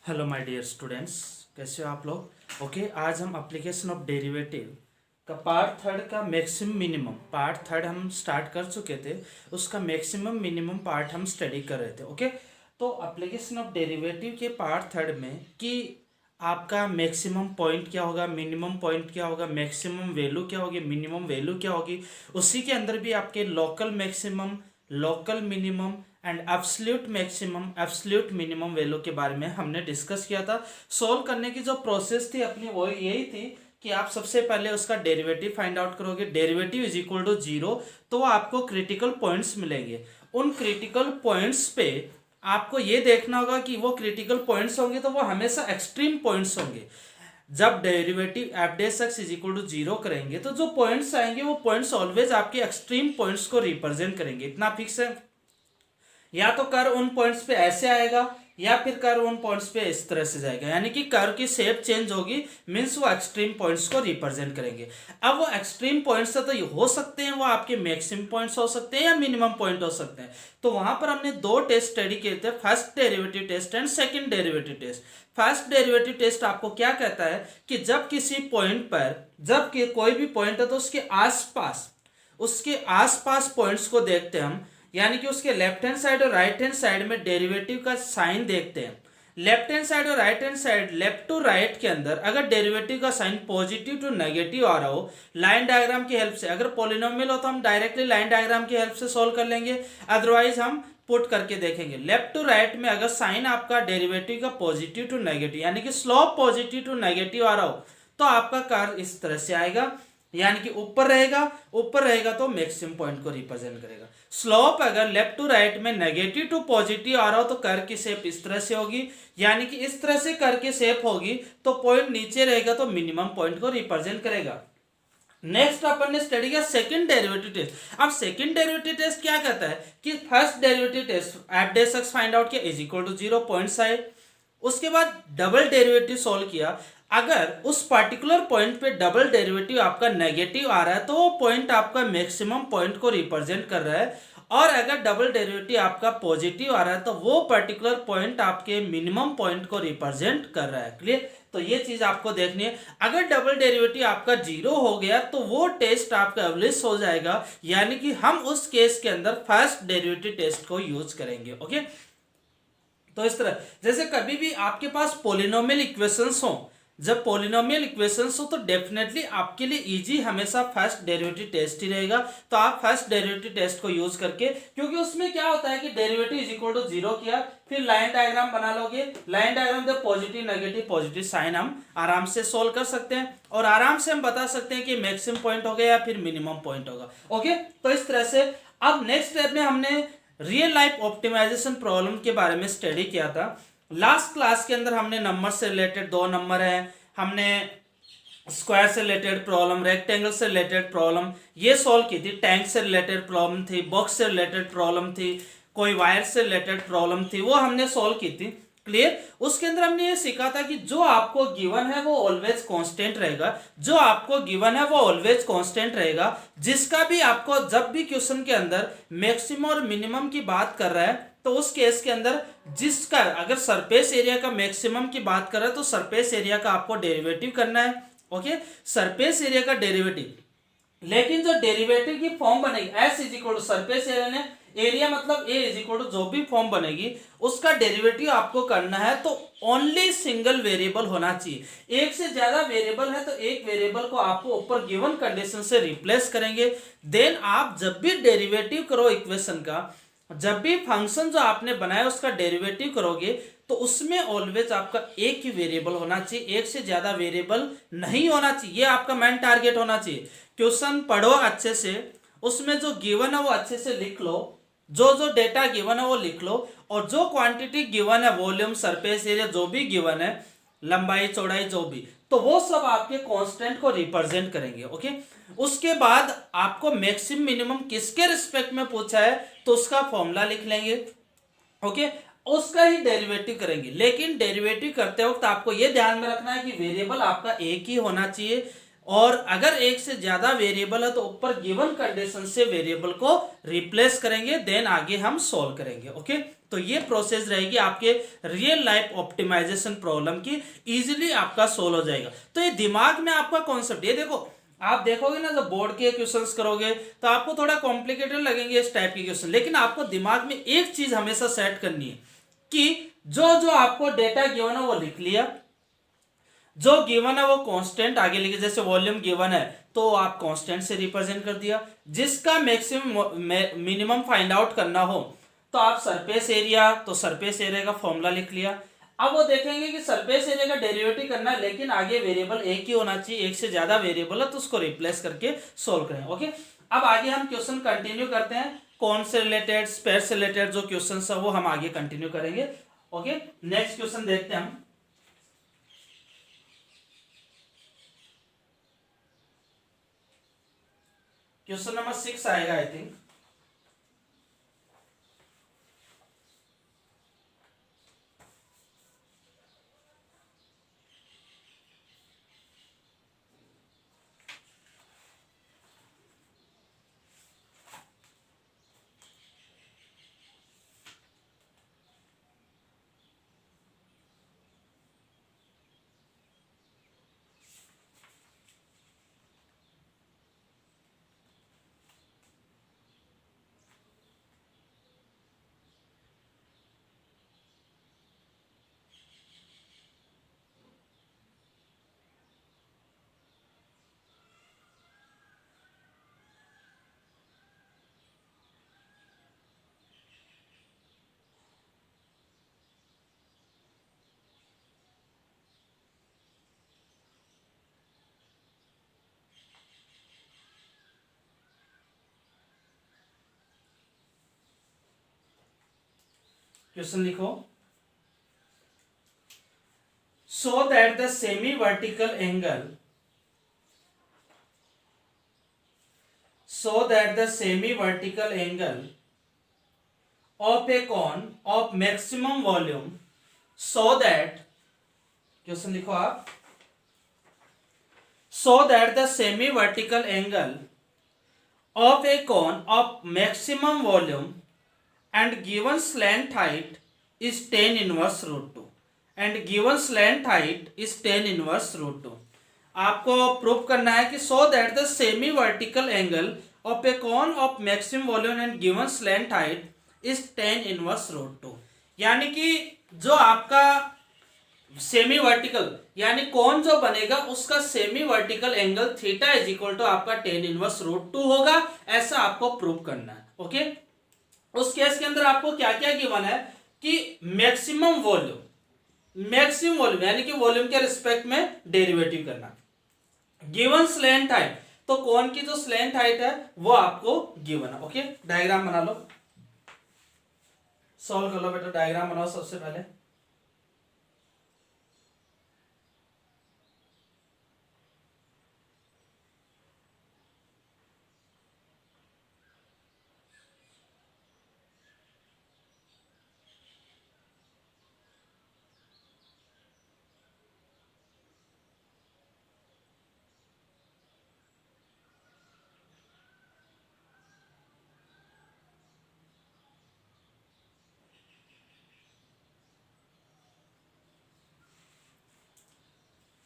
Hello my dear students, कैसे हो आप लोग। ओके, आज हम एप्लीकेशन ऑफ डेरिवेटिव का पार्ट थर्ड का मैक्सिमम मिनिमम पार्ट थर्ड हम स्टार्ट कर चुके थे। उसका मैक्सिमम मिनिमम पार्ट हम स्टडी कर रहे थे। ओके, तो एप्लीकेशन ऑफ डेरिवेटिव के पार्ट थर्ड में कि आपका मैक्सिमम पॉइंट क्या होगा, मिनिमम पॉइंट क्या होगा, मैक्सिमम वैल्यू क्या होगी, मिनिमम वैल्यू क्या होगी, उसी के अंदर भी आपके local maximum, local minimum and absolute maximum, absolute minimum value के बारे में हमने डिस्कस किया था। सोल्व करने की जो प्रोसेस थी अपनी वो यही थी कि आप सबसे पहले उसका डेरिवेटिव फाइंड आउट करोगे। Derivative is equal to zero, तो आपको क्रिटिकल पॉइंट्स मिलेंगे। उन क्रिटिकल पॉइंट्स पे आपको ये देखना होगा कि वो क्रिटिकल पॉइंट्स होंगे तो वो हमेशा एक्सट्रीम पॉइंट्स होंगे। जब derivative f dash x is equal to zero करेंगे तो जो पॉइंट्स आएंगे वो पॉइंट्स ऑलवेज आपके एक्सट्रीम पॉइंट्स को रिप्रेजेंट करेंगे। इतना फिक्स है। या तो कर्व उन पॉइंट्स पे ऐसे आएगा या फिर कर्व उन पॉइंट्स पे इस तरह से जाएगा, यानी कि कर्व की शेप चेंज होगी, मींस वो एक्सट्रीम पॉइंट्स को रिप्रेजेंट करेंगे। अब वो एक्सट्रीम पॉइंट्स तो हो सकते हैं, वो आपके मैक्सिमम पॉइंट्स हो सकते हैं या मिनिमम पॉइंट हो सकते हैं। तो वहां पर हमने दो टेस्ट स्टडी किए थे, first derivative test and second derivative test. First derivative test आपको क्या कहता है कि जब किसी पॉइंट पर, जब कोई भी पॉइंट है तो उसके आसपास पॉइंट्स को देखते हैं हम, यानी कि उसके लेफ्ट हैंड साइड और राइट हैंड साइड में डेरिवेटिव का साइन देखते हैं। लेफ्ट हैंड साइड और right hand side, left to right के अंदर अगर डेरिवेटिव का साइन पॉजिटिव टू नेगेटिव आ रहा हो, लाइन डायग्राम की हेल्प से, अगर पॉलिनोमियल हो तो हम डायरेक्टली लाइन डायग्राम की हेल्प से सॉल्व कर लेंगे, अदरवाइज हम पुट करके देखेंगे। लेफ्ट टू राइट में अगर साइन आपका डेरिवेटिव का पॉजिटिव टू नेगेटिव, यानी कि स्लोप पॉजिटिव टू नेगेटिव आ रहा हो, तो आपका कर्व इस तरह से आएगा, यानी कि ऊपर रहेगा। ऊपर रहेगा तो मैक्सिमम पॉइंट को रिप्रेजेंट करेगा। स्लोप अगर लेफ्ट टू राइट में नेगेटिव टू पॉजिटिव आ रहा हो तो कर्व की शेप इस तरह से होगी, यानी कि इस तरह से कर्व की शेप होगी तो पॉइंट नीचे रहेगा तो मिनिमम पॉइंट को रिप्रेजेंट करेगा। नेक्स्ट अपन ने स्टडी किया सेकंड डेरिवेटिव टेस्ट। अब सेकंड डेरिवेटिव टेस्ट क्या कहता है कि first derivative test f dash x find out किया is equal to zero, points आए। उसके बाद डबल डेरिवेटिव सॉल्व किया। अगर उस पर्टिकुलर पॉइंट पे डबल डेरिवेटिव आपका नेगेटिव आ रहा है तो वो पॉइंट आपका मैक्सिमम पॉइंट को रिप्रेजेंट कर रहा है, और अगर डबल डेरिवेटिव आपका पॉजिटिव आ रहा है तो वो पर्टिकुलर पॉइंट आपके मिनिमम पॉइंट को रिप्रेजेंट कर रहा है। क्लियर? तो ये चीज आपको देखनी है। अगर डबल डेरिवेटिव आपका जीरो हो गया तो वो टेस्ट आपका एवरेज हो जाएगा, यानी कि हम उस केस के अंदर फर्स्ट डेरिवेटिव टेस्ट को यूज करेंगे। ओके, तो इस तरह जैसे कभी भी आपके पास पॉलिनोमियल इक्वेशंस हो, जब पॉलिनोमियल इक्वेशंस हो तो डेफिनेटली आपके लिए इजी हमेशा फर्स्ट डेरिवेटिव टेस्ट ही रहेगा। तो आप फर्स्ट डेरिवेटिव टेस्ट को यूज करके, क्योंकि उसमें क्या होता है कि derivative is equal to zero किया, फिर लाइन डायग्राम बना लोगे, लाइन डायग्राम जब पॉजिटिव साइन हम आराम से सोल्व कर सकते हैं और आराम से हम बता सकते हैं कि मैक्सिमम पॉइंट होगा या फिर मिनिमम पॉइंट होगा। ओके, तो इस तरह से अब नेक्स्ट स्टेप में हमने रियल लाइफ ऑप्टिमाइजेशन प्रॉब्लम के बारे में स्टडी किया था। लास्ट क्लास के अंदर हमने नंबर से रिलेटेड, दो नंबर है, हमने स्क्वायर से रिलेटेड प्रॉब्लम, रेक्टेंगल से रिलेटेड प्रॉब्लम ये सॉल्व की थी, टैंक से रिलेटेड प्रॉब्लम थी, बॉक्स से रिलेटेड प्रॉब्लम थी, कोई वायर से रिलेटेड प्रॉब्लम थी, वो हमने सॉल्व की थी। क्लियर? उसके अंदर हमने ये सीखा था कि जो आपको गिवन है वो ऑलवेज कांस्टेंट रहेगा, जो आपको गिवन है वो ऑलवेज कांस्टेंट रहेगा। जिसका भी आपको जब भी क्वेश्चन के अंदर मैक्सिमम और मिनिमम की बात कर रहा है तो उस केस के अंदर जिसका, अगर सरफेस एरिया का मैक्सिमम की बात कर रहा है तो सरफेस एरिया का आपको डेरिवेटिव करना है। ओके, सरफेस एरिया का डेरिवेटिव, लेकिन जो डेरिवेटिव की फॉर्म बनेगी s is equal to surface area ने, एरिया मतलब ए इज इक्वल टू जो भी फॉर्म बनेगी उसका डेरिवेटिव आपको करना है तो ओनली सिंगल वेरिएबल होना चाहिए। एक से ज्यादा वेरिएबल है तो एक वेरिएबल को आपको ऊपर गिवन कंडीशन से रिप्लेस करेंगे। देन आप जब भी डेरिवेटिव करो इक्वेशन का, जब भी फंक्शन जो आपने बनाया उसका डेरिवेटिव करोगे तो उसमें ऑलवेज आपका एक ही वेरिएबल होना चाहिए, एक से ज्यादा वेरिएबल नहीं होना चाहिए। ये आपका मेन टारगेट होना चाहिए। क्वेश्चन पढ़ो अच्छे से, उसमें जो गिवन है वो अच्छे से लिख लो, जो जो डेटा गिवन है वो लिख लो, और जो क्वांटिटी गिवन है, वॉल्यूम, सरफेस एरिया जो भी गिवन है, लंबाई चौड़ाई जो भी, तो वो सब आपके कांस्टेंट को रिप्रेजेंट करेंगे। ओके, उसके बाद आपको मैक्सिमम मिनिमम किसके रिस्पेक्ट में पूछा है तो उसका फॉर्मूला लिख लेंगे। ओके, उसका ही डेरिवेटिव करेंगे। लेकिन डेरिवेटिव करते वक्त आपको यह ध्यान में रखना है कि वेरिएबल आपका एक ही होना चाहिए। और अगर एक से ज्यादा वेरिएबल है तो ऊपर गिवन कंडीशन से वेरिएबल को रिप्लेस करेंगे, देन आगे हम सॉल्व करेंगे। ओके, तो ये प्रोसेस रहेगी आपके रियल लाइफ ऑप्टिमाइजेशन प्रॉब्लम की, इजीली आपका सोल्व हो जाएगा। तो ये दिमाग में आपका कॉन्सेप्ट, ये देखो आप देखोगे ना जब बोर्ड के क्वेश्चंस करोगे तो आपको थोड़ा कॉम्प्लिकेटेड लगेंगे इस टाइप के क्वेश्चन, लेकिन आपको दिमाग में एक चीज हमेशा सेट करनी है कि जो जो आपको डेटा गिवन है वो लिख लिया, जो गिवन है वो कांस्टेंट आगे लिखे, जैसे वॉल्यूम गिवन है तो आप कांस्टेंट से रिप्रेजेंट कर दिया, जिसका मैक्सिमम मिनिमम फाइंड आउट करना हो तो आप सरफेस एरिया, तो सरफेस एरिया का फॉर्मूला लिख लिया। अब वो देखेंगे कि सरफेस एरिया का डेरिवेटिव करना है लेकिन आगे वेरिएबल एक ही होना चाहिए, एक से ज्यादा वेरिएबल है तो उसको रिप्लेस करके सोल्व करें। ओके, अब आगे हम क्वेश्चन कंटिन्यू करते हैं, कौन से रिलेटेड स्पेयर से रिलेटेड जो क्वेश्चन है वो हम आगे कंटिन्यू करेंगे। ओके, नेक्स्ट क्वेश्चन देखते हैं हम। क्वेश्चन नंबर 6 आएगा आई थिंक। क्वेश्चन लिखो, so that the semi vertical angle, so that the semi vertical angle of a cone of maximum volume, so that, question लिखो आप, so that the semi vertical angle of a cone of maximum volume and given slant height is tan inverse root 2, and given slant height is tan inverse root 2। आपको proof करना है कि so that the semi vertical angle of a cone of maximum volume and given slant height is tan inverse root 2, यानी कि जो आपका semi vertical यानी कौन जो बनेगा उसका semi vertical angle theta is equal to आपका टेन इनवर्स रूट 2 होगा, ऐसा आपको प्रूव करना है। ओके, उस केस के अंदर आपको क्या क्या गिवन है कि मैक्सिमम वॉल्यूम यानी कि वॉल्यूम के रिस्पेक्ट में डेरिवेटिव करना, गिवन स्लैंट हाइट, तो कौन की जो स्लैंट हाइट है वो आपको गिवन है। ओके, डायग्राम बना लो, सॉल्व कर लो बेटा, डायग्राम बनाओ सबसे पहले।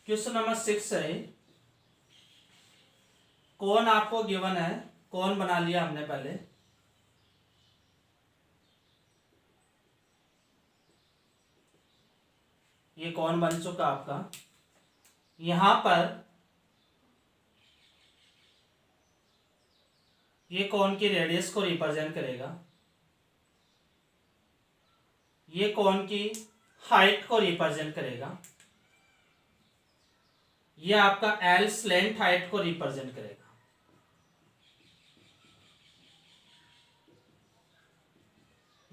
क्वेश्चन नंबर 6 है, कौन आपको गिवन है, कौन बना लिया हमने पहले, ये कौन बन चुका आपका, यहां पर ये कौन की रेडियस को रिप्रेजेंट करेगा, ये कौन की हाइट को रिप्रेजेंट करेगा, ये आपका एल स्लैंट हाइट को रिप्रेजेंट करेगा,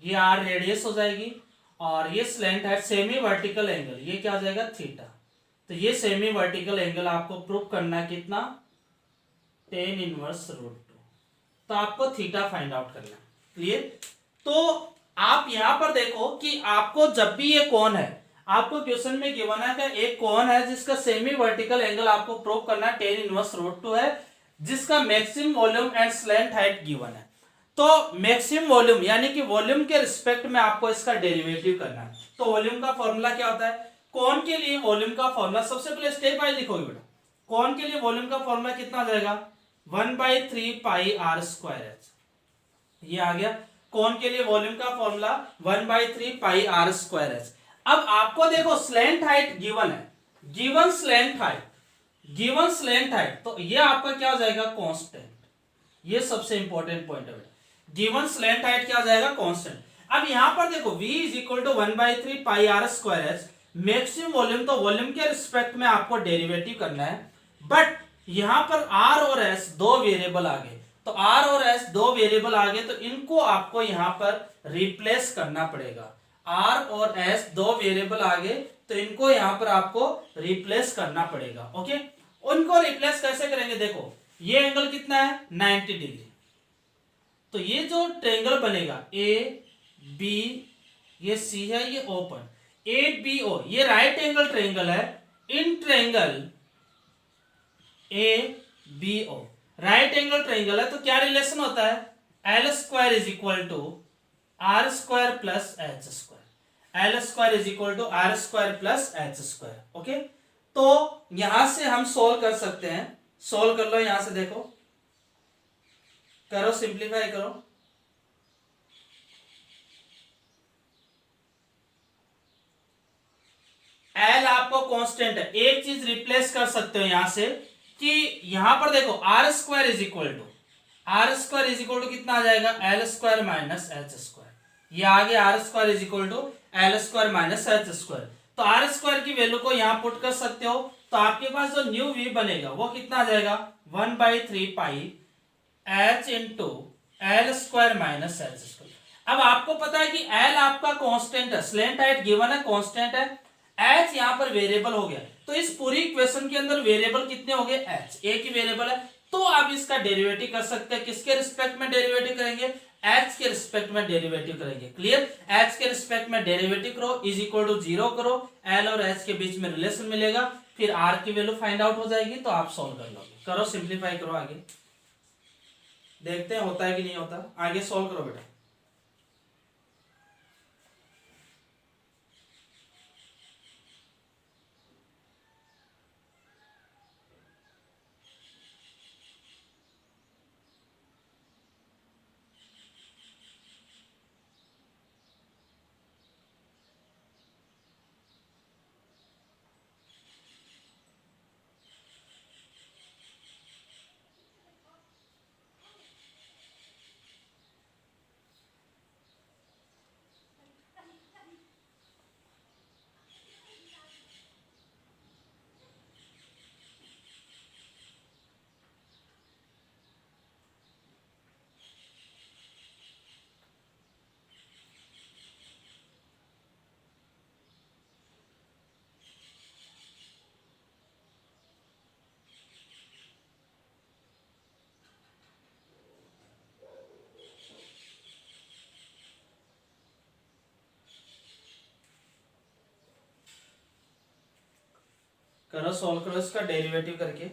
ये आर रेडियस हो जाएगी, और ये slant height semi vertical angle, ये क्या हो जाएगा थीटा। तो ये सेमी वर्टिकल एंगल आपको प्रूव करना है कितना, टेन इनवर्स रूट 2, तो आपको थीटा फाइंड आउट करना है। क्लियर? तो आप यहां पर देखो कि आपको जब भी ये कौन है, आपको क्वेश्चन में गिवन है कि एक कोन है जिसका सेमी वर्टिकल एंगल आपको प्रूव करना है 10 इनवर्स रूट 2 है, जिसका maximum volume and slant height given है। तो मैक्सिमम वॉल्यूम यानी कि वॉल्यूम के रिस्पेक्ट में आपको इसका डेरिवेटिव करना है। तो वॉल्यूम का फॉर्मूला क्या होता है? कोन के लिए वॉल्यूम का फॉर्मूला सबसे पहले स्टेप वाइज लिखोगे बेटा। कोन के लिए वॉल्यूम का फॉर्मूला कितना आ जाएगा? 1/3 पाई आर स्क्वायर एच। ये आ गया कोन के लिए वॉल्यूम का formula 1/3 pi are square h. अब आपको देखो स्लैंट हाइट गिवन है, गिवन स्लैंट हाइट, तो ये आपका क्या हो जाएगा? कांस्टेंट। ये सबसे इंपॉर्टेंट पॉइंट है। गिवन स्लैंट हाइट क्या हो जाएगा? कांस्टेंट। अब यहां पर देखो v = 1/3 pi are square h, maximum volume, तो वॉल्यूम के रिस्पेक्ट में आपको डेरिवेटिव करना है। बट यहां पर r और s दो वेरिएबल आ गए, तो r और s दो वेरिएबल आ गए, तो इनको आपको यहां पर रिप्लेस करना पड़ेगा। r और s दो वेरिएबल आ गए, तो इनको यहां पर आपको रिप्लेस करना पड़ेगा। ओके, उनको रिप्लेस कैसे करेंगे? देखो ये एंगल कितना है? 90 डिग्री। तो ये जो ट्रायंगल बनेगा ए बी, ये सी है, ये ओपन, ए बी ओ, ये राइट एंगल ट्रायंगल है। In triangle A B o right angle triangle है, तो क्या रिलेशन होता है? L square is equal to r square plus h square. L square is equal to r square plus h square. Okay, तो यहां से हम सोल्व कर सकते हैं। सोल्व कर लो, यहां से देखो, करो, सिंप्लीफाई करो। एल आपको कांस्टेंट है, एक चीज रिप्लेस कर सकते हो यहां से कि यहां पर देखो r square is equal to कितना आ जाएगा? L square minus H square. ये आ गया r square is equal to L square minus H square. तो आर स्क्वायर की वैल्यू को यहां पुट कर सकते हो, तो आपके पास जो न्यू वी बनेगा वो कितना आ जाएगा? 1/3 pi h into l square minus H square. अब आपको पता है कि एल आपका कांस्टेंट है, स्लैंट हाइट गिवन है, कांस्टेंट है, एच यहां पर वेरिएबल हो गया। तो इस पूरी इक्वेशन के अंदर वेरिएबल कितने हो गए? एच, एक ही वेरिएबल है। तो आप इसका डेरिवेटिव कर सकते हैं। किसके रिस्पेक्ट में डेरिवेटिव करेंगे? एच के रिस्पेक्ट में डेरिवेटिव करेंगे। क्लियर? एच के रिस्पेक्ट में डेरिवेटिव करो, इज इक्वल टू 0 करो, एल और एच के बीच में रिलेशन मिलेगा, फिर आर की वैल्यू फाइंड आउट हो जाएगी, तो आप सॉल्व कर लोगे। करो, सिंप्लीफाई करो, आगे देखते हैं होता है कि नहीं होता। आगे सॉल्व करो बेटा। करो, सॉल्व करो इसका डेरिवेटिव करके।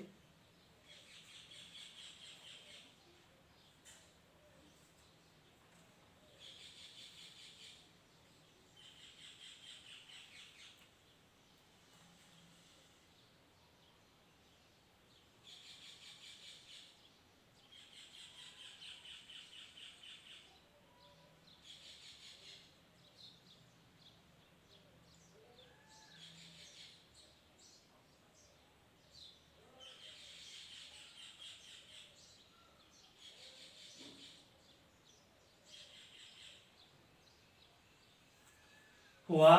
हुआ,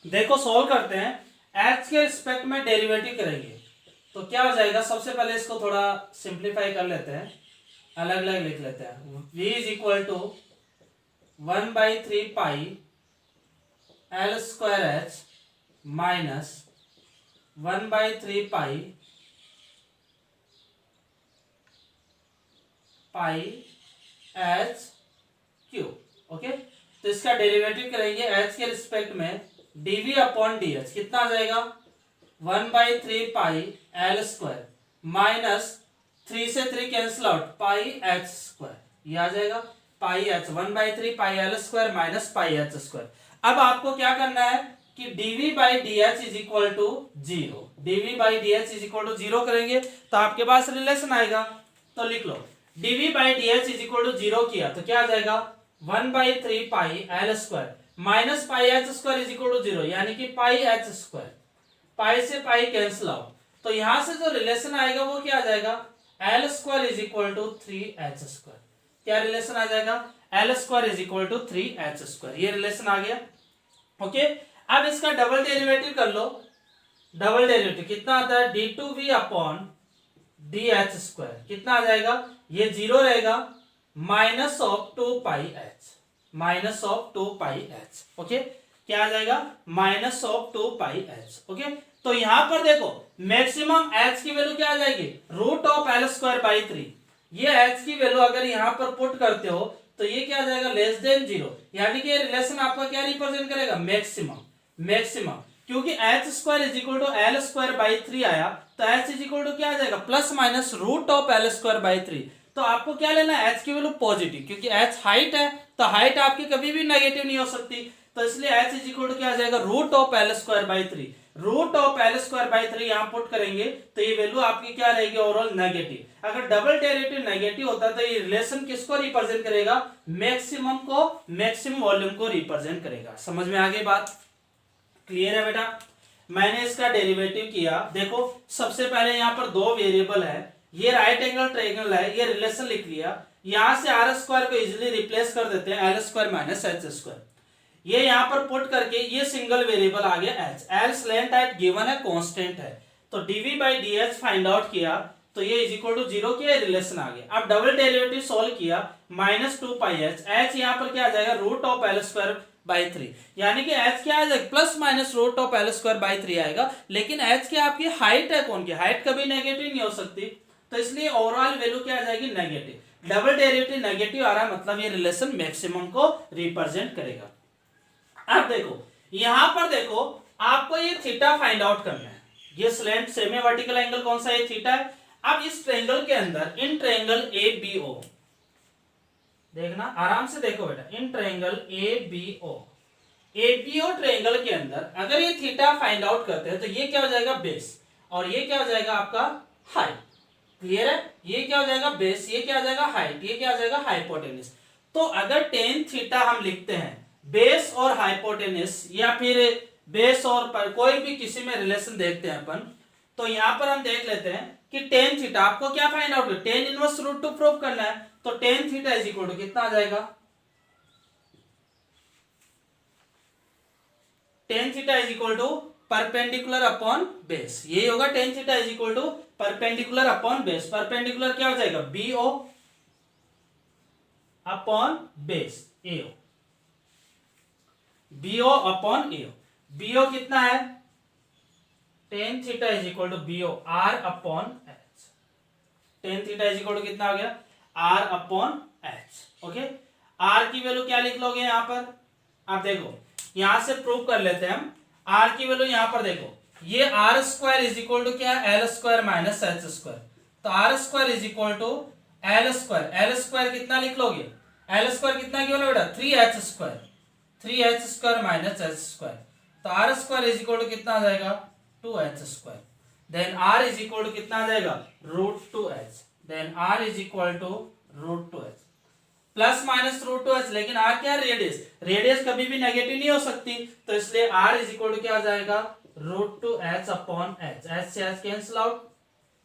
देखो सॉल्व करते हैं। एच के रिस्पेक्ट में डेरिवेटिव करेंगे तो क्या हो जाएगा? सबसे पहले इसको थोड़ा सिंप्लीफाई कर लेते हैं, अलग अलग लिख लेते हैं। v is equal to 1/3 pi l square h minus 1/3 pi h cube. Okay, तो इसका डेरिवेटिव करेंगे एच के रिस्पेक्ट में, dv अपॉन dh कितना आ जाएगा 1/3 पाई l स्क्वायर माइनस 3 से 3 cancel out pi h square, ये आ जाएगा pi h 1/3 pi l square minus pi h square. अब आपको क्या करना है कि dv by dh is equal to 0, dv by dh is equal to 0 करेंगे तो आपके पास रिलेशन आएगा। तो लिख लो dv by dh is equal to 0 किया तो क्या आ जाएगा 1/3 pi l square minus pi h square is equal to 0, यानी कि पाई h स्क्वायर, पाई से पाई कैंसिल आउट, तो यहां से जो रिलेशन आएगा वो क्या आ जाएगा l square is equal to 3h square. क्या रिलेशन आ जाएगा l square is equal to 3h square, ये रिलेशन आ गया। ओके, अब इसका डबल डेरिवेटिव कर लो। डबल डेरिवेटिव कितना आता है d2v अपॉन dh स्क्वायर, कितना आ जाएगा ये 0 रहेगा minus of 2 pi h, minus of 2 pi h। Okay, क्या आ जाएगा minus of 2 pi h। Okay, तो यहां पर देखो मैक्सिमम h की वैल्यू क्या आ जाएगी root of l square by 3। ये h की वैल्यू अगर यहां पर पुट करते हो तो ये क्या आ जाएगा लेस देन 0, यानी कि ये रिलेशन आपका क्या रिप्रेजेंट करेगा मैक्सिमम। मैक्सिमम क्योंकि h square is equal to l square by 3 आया तो h इज इक्वल टू क्या आ जाएगा plus minus root of l square by 3। तो आपको क्या लेना है h की वैल्यू पॉजिटिव, क्योंकि h हाइट है तो हाइट आपकी कभी भी नेगेटिव नहीं हो सकती, तो इसलिए h इज इक्वल टू क्या आ जाएगा root of l square by 3। Root of l square by 3 यहां पुट करेंगे तो ये वैल्यू आपकी क्या रहेगी ओवरऑल नेगेटिव। अगर डबल डेरिवेटिव नेगेटिव होता तो ये रिलेशन किसको रिप्रेजेंट करेगा मैक्सिमम को, मैक्सिमम वॉल्यूम को रिप्रेजेंट करेगा। समझ में आ गई बात, क्लियर है बेटा। मैंने इसका डेरिवेटिव किया, देखो सबसे पहले यहाँ पर दो वेरिएबल है, ये राइट एंगल ट्रायंगल है, ये रिलेशन लिख लिया। यहां से आर स्क्वायर को इजीली रिप्लेस कर देते हैं L square minus H square, ये यहां पर पुट करके ये सिंगल वेरिएबल आ गया h, l length at given है कांस्टेंट है, तो dv by d h find out किया तो ये इज इक्वल टू 0 के रिलेशन आ गया। अब डबल डेरिवेटिव सॉल्व किया माइनस 2 पाई एच, एच यहाँ पर क्या आ जाएगा root of L square by 3, यानी कि एच क्या आ जाएगा plus minus root of L square by 3 आएगा। लेकिन एच की आपकी हाइट है, कौन की हाइट कभी नेगेटिव नहीं हो सकती, तो इसलिए ओवरऑल वैल्यू क्या आ जाएगी नेगेटिव। डबल डेरिवेटिव नेगेटिव आ रहा है मतलब ये रिलेशन मैक्सिमम को रिप्रेजेंट करेगा। अब देखो यहां पर देखो आपको ये थीटा फाइंड आउट करना है, ये स्लैंट सेमी वर्टिकल एंगल कौन सा है थीटा है। अब इस ट्रायंगल के अंदर इन ट्रायंगल एबीओ, देखना आराम से देखो बेटा, in triangle ABO, ABO triangle के अंदर अगर ये थीटा फाइंड आउट करते हैं तो ये क्या हो जाएगा बेस और ये क्या हो जाएगा आपका हाइट। क्लियर है, ये क्या हो जाएगा बेस, ये क्या हो जाएगा हाइट, ये क्या हो जाएगा हाइपोटेनस। तो अगर टेन थीटा हम लिखते हैं बेस और हाइपोटेनस या फिर बेस और पर कोई भी किसी में रिलेशन देखते हैं अपन, तो यहां पर हम देख लेते हैं कि टेन थीटा आपको क्या find out, tan inverse root two prove करना है, तो tan theta is equal to कितना आ जाएगा, tan theta is equal to perpendicular upon base, यही होगा tan theta is equal to perpendicular upon base. Perpendicular क्या हो जाएगा b o upon base a o, b o upon a o, b o कितना है tan theta is equal to b o r upon h, tan theta is equal to कितना आ गया r upon h. Okay, r की value क्या लिख लोगे यहां पर, आप देखो यहां से प्रूव कर लेते हैं हम, आर की वैल्यू यहां पर देखो ये are square is equal to क्या है L square minus H square, तो r square is equal to L square, l square कितना लिख लोगे, एल स्क्वायर कितना क्यों बेटा 3h square, 3h square minus H square, तो r square is equal to कितना आ जाएगा 2h square, then r is equal to कितना आ जाएगा root 2h, then r is equal to root 2h plus minus root 2h, लेकिन are क्या radius, radius कभी भी नेगेटिव नहीं हो सकती, तो इसलिए आर इज इक्वल टू क्या आ जाएगा root 2h upon h, h से h cancel out,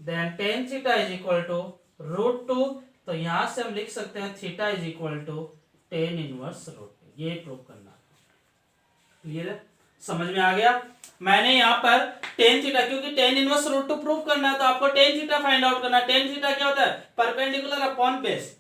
then tan theta is equal to root 2, तो यहां से हम लिख सकते हैं theta is equal to tan inverse root 2, ये प्रूव करना। क्लियर है, समझ में आ गया। मैंने यहाँ पर टेन थीटा, क्योंकि टेन इनवर्स रूट 2 प्रूव करना है तो आपको टेन थीटा फाइंड आउट करना है। टेन थीटा क्या होता है perpendicular upon base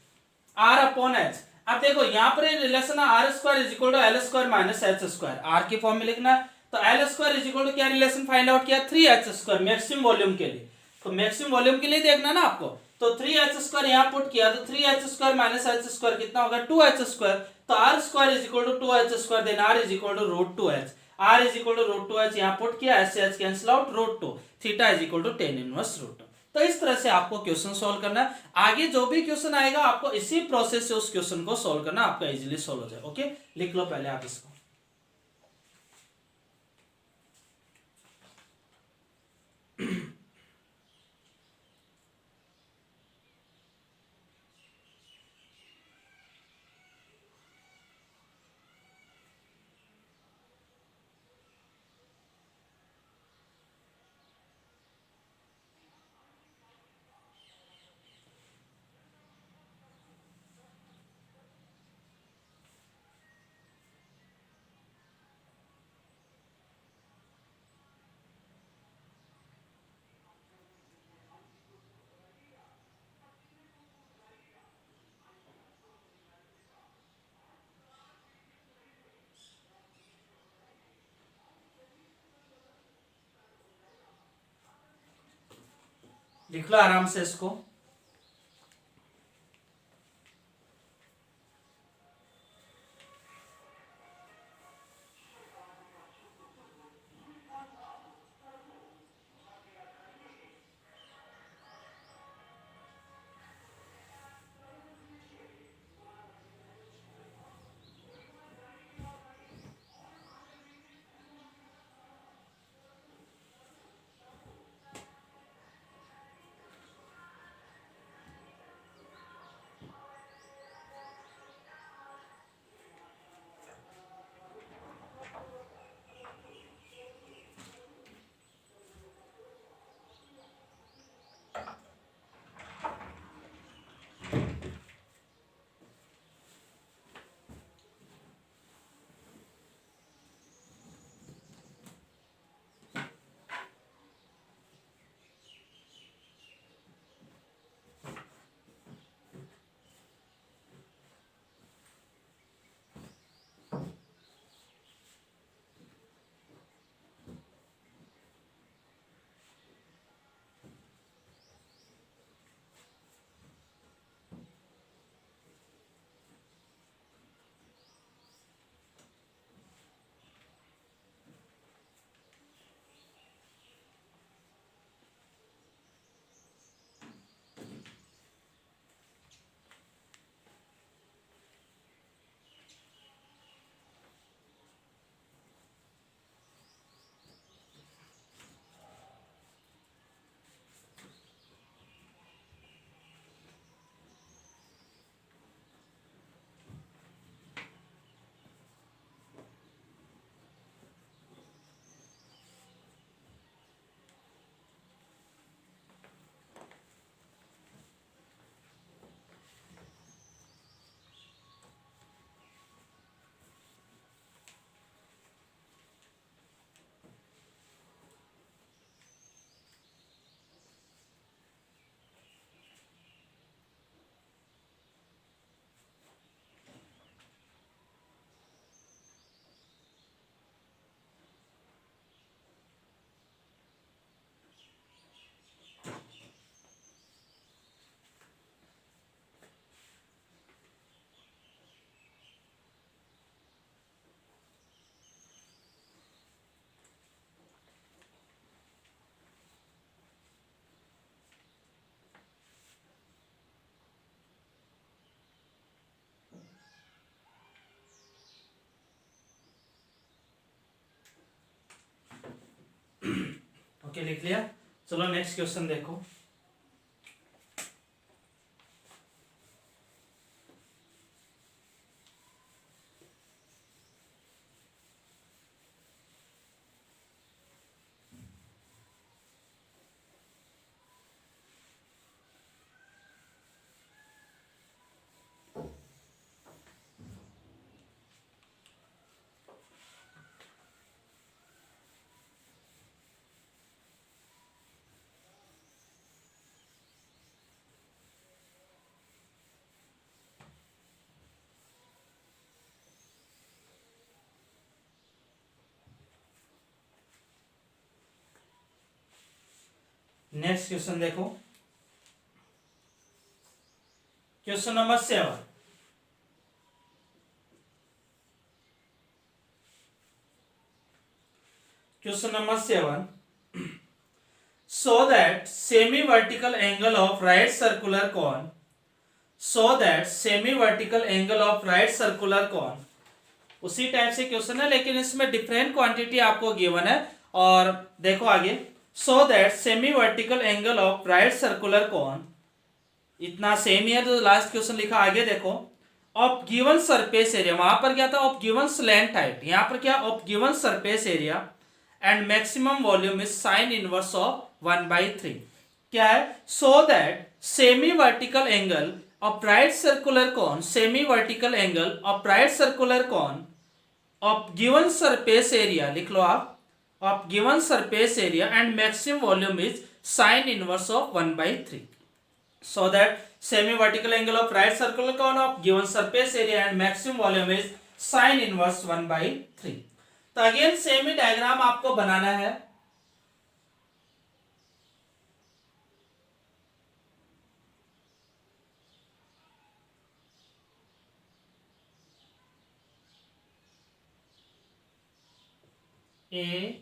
r upon h. अब देखो यहाँ पर रिलेशन है r square is equal to L square minus H square, r के फॉर्म में लिखना है, तो L square is equal to क्या रिलेशन फाइंड आउट किया 3h स्क्वायर मैक्सिमम वॉल्यूम के लिए, तो मैक्सिमम वॉल्यूम के लिए देखना ना आपको, तो 3h स्क्वायर यहाँ पुट किया तो 3h square minus H square कितना होगा 2h स्क्वायर, तो r square is equal to 2h square, then r is equal to root 2h। r is equal to root 2 h यहाँ पुट किया, h से h cancel out, root 2 theta is equal to tan inverse root 2। तो इस तरह से आपको question solve करना है। आगे जो भी क्वेश्चन आएगा आपको इसी प्रोसेस से उस क्वेश्चन को सॉल्व करना, आपका इजीली सॉल्व हो जाए। ओके, लिख लो पहले आप इसको। लिख लो आराम से इसको। ओके, लिख लिया। चलो नेक्स्ट क्वेश्चन देखो। नेक्स्ट क्वेश्चन देखो, question number 7। Question number 7. So that semi-vertical angle of right circular cone. So that semi-vertical angle of right circular cone. उसी टाइप से क्वेश्चन है लेकिन इसमें डिफरेंट क्वांटिटी आपको गिवन है. और देखो आगे. So that semi vertical angle of right circular cone. इतना सेम ही है तो लास्ट क्वेश्चन लिखा आगे देखो. ऑफ गिवन सरफेस एरिया, वहां पर क्या था ऑफ गिवन स्लैंट हाइट, यहां पर क्या of given surface area and maximum volume is sine inverse of 1/3. क्या है? So that semi vertical angle of right circular cone, semi vertical angle of right circular cone of given surface area, लिख लो आप, of given surface area and maximum volume is sine inverse of 1/3. So that semi-vertical angle of right circular cone of given surface area and maximum volume is sin inverse 1/3. तो again same ही diagram आपको बनाना है. A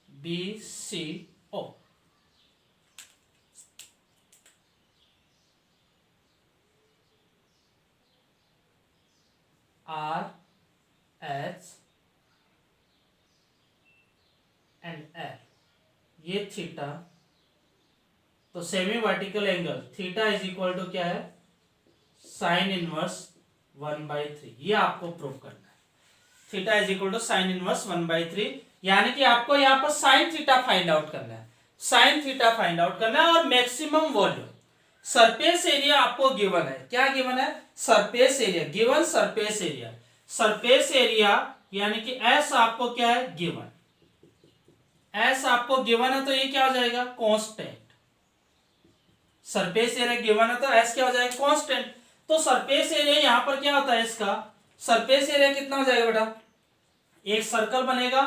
B C O. R H and L, ये theta. तो semi vertical angle theta is equal to क्या है? Sine inverse 1/3. ये आपको prove करना है. Theta is equal to sine inverse 1/3, यानी कि आपको यहाँ पर साइन थीटा फाइंड आउट करना है. साइन थीटा फाइंड आउट करना है और मैक्सिमम वॉल्यूम. सरफेस एरिया आपको गिवन है. क्या गिवन है? Surface area. Given surface area. Surface area यानी कि एस आपको क्या है? गिवन. एस आपको गिवन है तो ये क्या हो जाएगा? कांस्टेंट. सरफेस एरिया गिवन है तो एस क्या हो जाएगा? कांस्टेंट. तो सरफेस एरिया यहां पर क्या होता है इसका? सरफेस एरिया कितना हो जाएगा बेटा? एक सर्कल बनेगा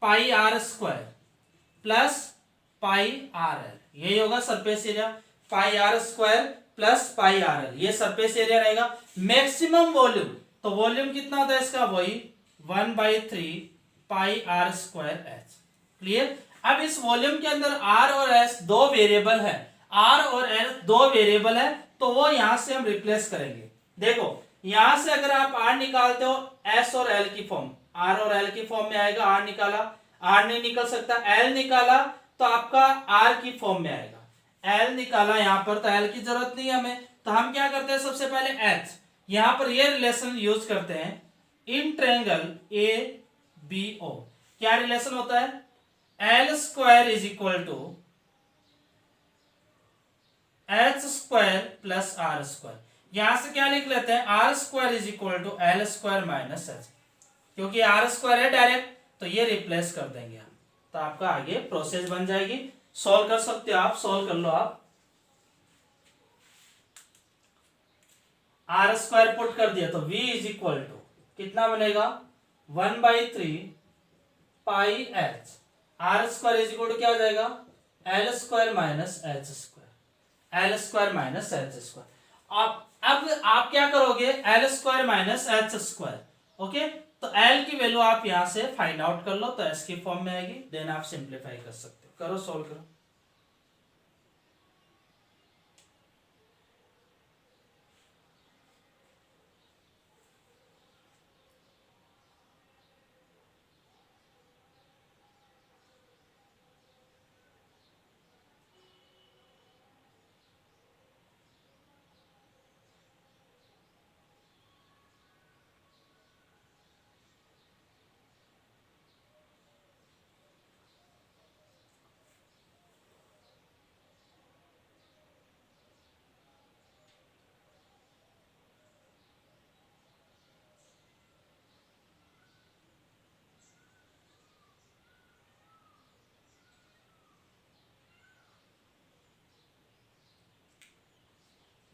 pi are square plus pi r l, यही होगा surface area. Pi are square plus pi r l, ये सरफेस एरिया रहेगा. मैक्सिमम वॉल्यूम, तो वॉल्यूम कितना होता है इसका? वही 1/3 pi are square H. Clear? अब इस वॉल्यूम के अंदर आर और एस दो वेरिएबल है. आर और एस दो वेरिएबल है तो वो यहां से हम रिप्लेस करेंगे. देखो यहां से अगर आप आर निकालते हो एस और एल की फॉर्म, आर और एल की फॉर्म में आएगा. आर निकाला, आर नहीं निकल सकता. एल निकाला तो आपका आर की फॉर्म में आएगा. एल निकाला यहां पर तो एल की जरूरत नहीं है हमें, तो हम क्या करते हैं? सबसे पहले एच. यहां पर ये रिलेशन यूज करते हैं इन ट्रायंगल ए बी ओ. क्या रिलेशन होता है? L square is equal to H square plus R square. यहां से क्या लिख लेते हैं? R square is equal to L square minus H, क्योंकि आर स्क्वायर है डायरेक्ट तो ये रिप्लेस कर देंगे हम. तो आपका आगे प्रोसेस बन जाएगी. सॉल्व कर सकते हो आप, सॉल्व कर लो आप. आर स्क्वायर पुट कर दिया तो v इज इक्वल टू कितना बनेगा? 1/3 pi h. R square is equal to क्या हो जाएगा? L square minus H square. L square minus H square. अब आप क्या करोगे? L square minus H square. Okay, तो एल की वैल्यू आप यहां से फाइंड आउट कर लो तो एस की फॉर्म में आएगी. देन आप सिंप्लीफाई कर सकते हो. करो, सॉल्व करो.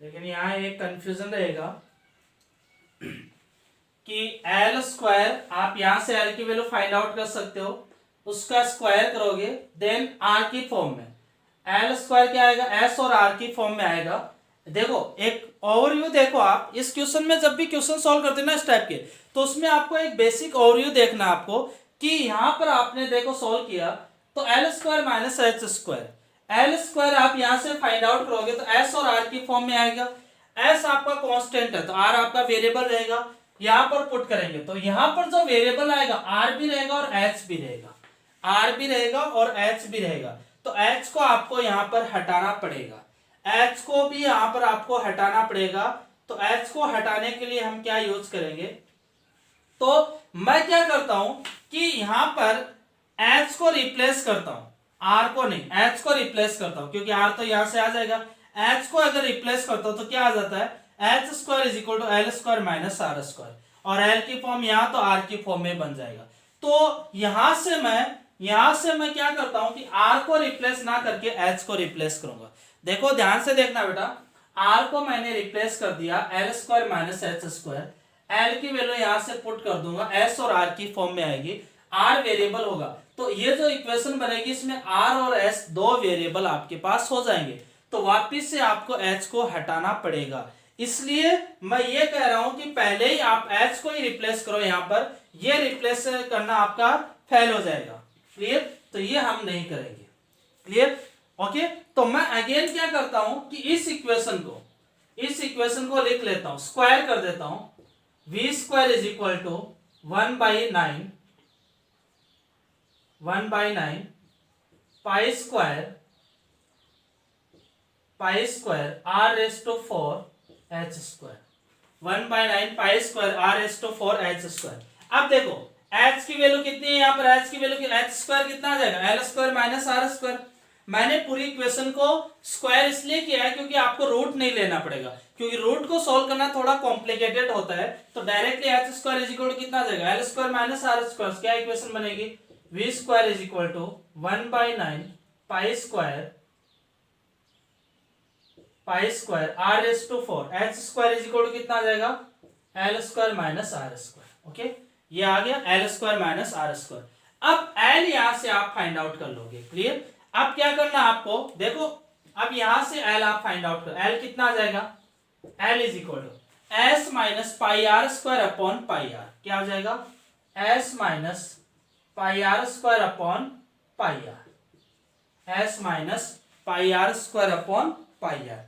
लेकिन यहाँ एक कंफ्यूजन रहेगा कि एल स्क्वायर, आप यहां से एल की वैल्यू फाइंड आउट कर सकते हो, उसका स्क्वायर करोगे देन आर की फॉर्म में. एल स्क्वायर क्या आएगा? एस और आर की फॉर्म में आएगा. देखो एक ओवरव्यू देखो आप इस क्वेश्चन में, जब भी क्वेश्चन सॉल्व करते हैं ना इस टाइप के, तो उसमें आपको एक बेसिक ओवरव्यू देखना आपको कि यहां पर आपने देखो सोल्व किया तो L square minus H square, l square आप यहां से फाइंड आउट करोगे तो एस और आर की फॉर्म में आएगा। एस आपका कांस्टेंट है तो आर आपका वेरिएबल रहेगा, यहां पर पुट करेंगे तो यहां पर जो वेरिएबल आएगा आर भी रहेगा और एच भी रहेगा, आर भी रहेगा और एच भी रहेगा। तो एच को आपको यहां पर हटाना पड़ेगा, एच को भी यहां पर आपको हटाना पड़ेगा। तो एच को हटाने के लिए हम क्या यूज करेंगे, तो मैं क्या करता हूं कि यहां पर एच को रिप्लेस करता हूं, आर को नहीं, एच को रिप्लेस करता हूं क्योंकि आर तो यहां से आ जाएगा। एच को अगर रिप्लेस करता हूं तो क्या आ जाता है, H square is equal to L square minus are square, और एल की फॉर्म यहां तो आर की फॉर्म में बन जाएगा। तो यहां से मैं क्या करता हूं कि आर को रिप्लेस ना करके एच को रिप्लेस करूंगा। देखो ध्यान से देखना बेटा, आर को मैंने रिप्लेस कर दिया L square minus H square, L की वैल्यू यहां से पुट कर दूंगा, एस और आर की फॉर्म में आएगी, आर वेरिएबल होगा तो ये जो इक्वेशन बनेगी इसमें आर और एस दो वेरिएबल आपके पास हो जाएंगे। तो वापिस से आपको एच को हटाना पड़ेगा, इसलिए मैं ये कह रहा हूं कि पहले ही आप एच को ही रिप्लेस करो, यहां पर ये रिप्लेस करना आपका फेल हो जाएगा। क्लियर, तो ये हम नहीं करेंगे। Clear, okay. तो मैं अगेन क्या करता हूं कि इस इक्वेशन को लिख लेता हूं, स्क्वायर कर देता हूं, v square is equal to 1/9 pi square r raise to 4 h square, 1/9 pi square r raise to 4 h square. अब देखो h की वैल्यू कितनी है, यहाँ पर h की वैल्यू h स्क्वायर कितना आ जाएगा, l square minus r square. मैंने पूरी इक्वेशन को स्क्वायर इसलिए किया है क्योंकि आपको रूट नहीं लेना पड़ेगा, क्योंकि रूट को सॉल्व करना थोड़ा कॉम्प्लिकेटेड होता है। तो directly h square is equal to कितना आ जाएगा, l square minus r square. क्या इक्वेशन बनेगी, v square is equal to 1/9 pi square r raise to 4 h square is equal to कितना आ जाएगा, l square minus r square. Okay, ये आ गया l square minus r square. अब l यहां से आप फाइंड आउट कर लोगे। क्लियर, अब क्या करना आपको, देखो अब यहां से l आप फाइंड आउट कर, l कितना आ जाएगा, l is equal to s minus pi are square upon pi R. क्या हो जाएगा, s minus pi are square upon pi R, s minus pi are square upon pi R,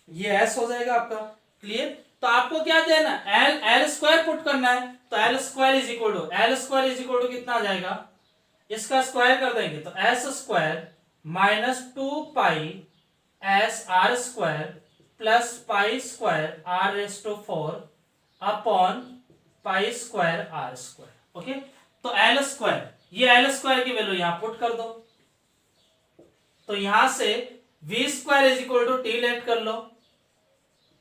ये s हो जाएगा आपका। क्लियर, तो आपको क्या देना, l स्क्वायर पुट करना है, तो l square is equal to कितना आ जाएगा, इसका स्क्वायर कर देंगे तो s square minus 2 pi s r square plus pi square r raise to 4 upon pi square are square. Okay, तो एल स्क्वायर, ये एल स्क्वायर की वैल्यू यहां पुट कर दो, तो यहां से v square is equal to T let कर लो,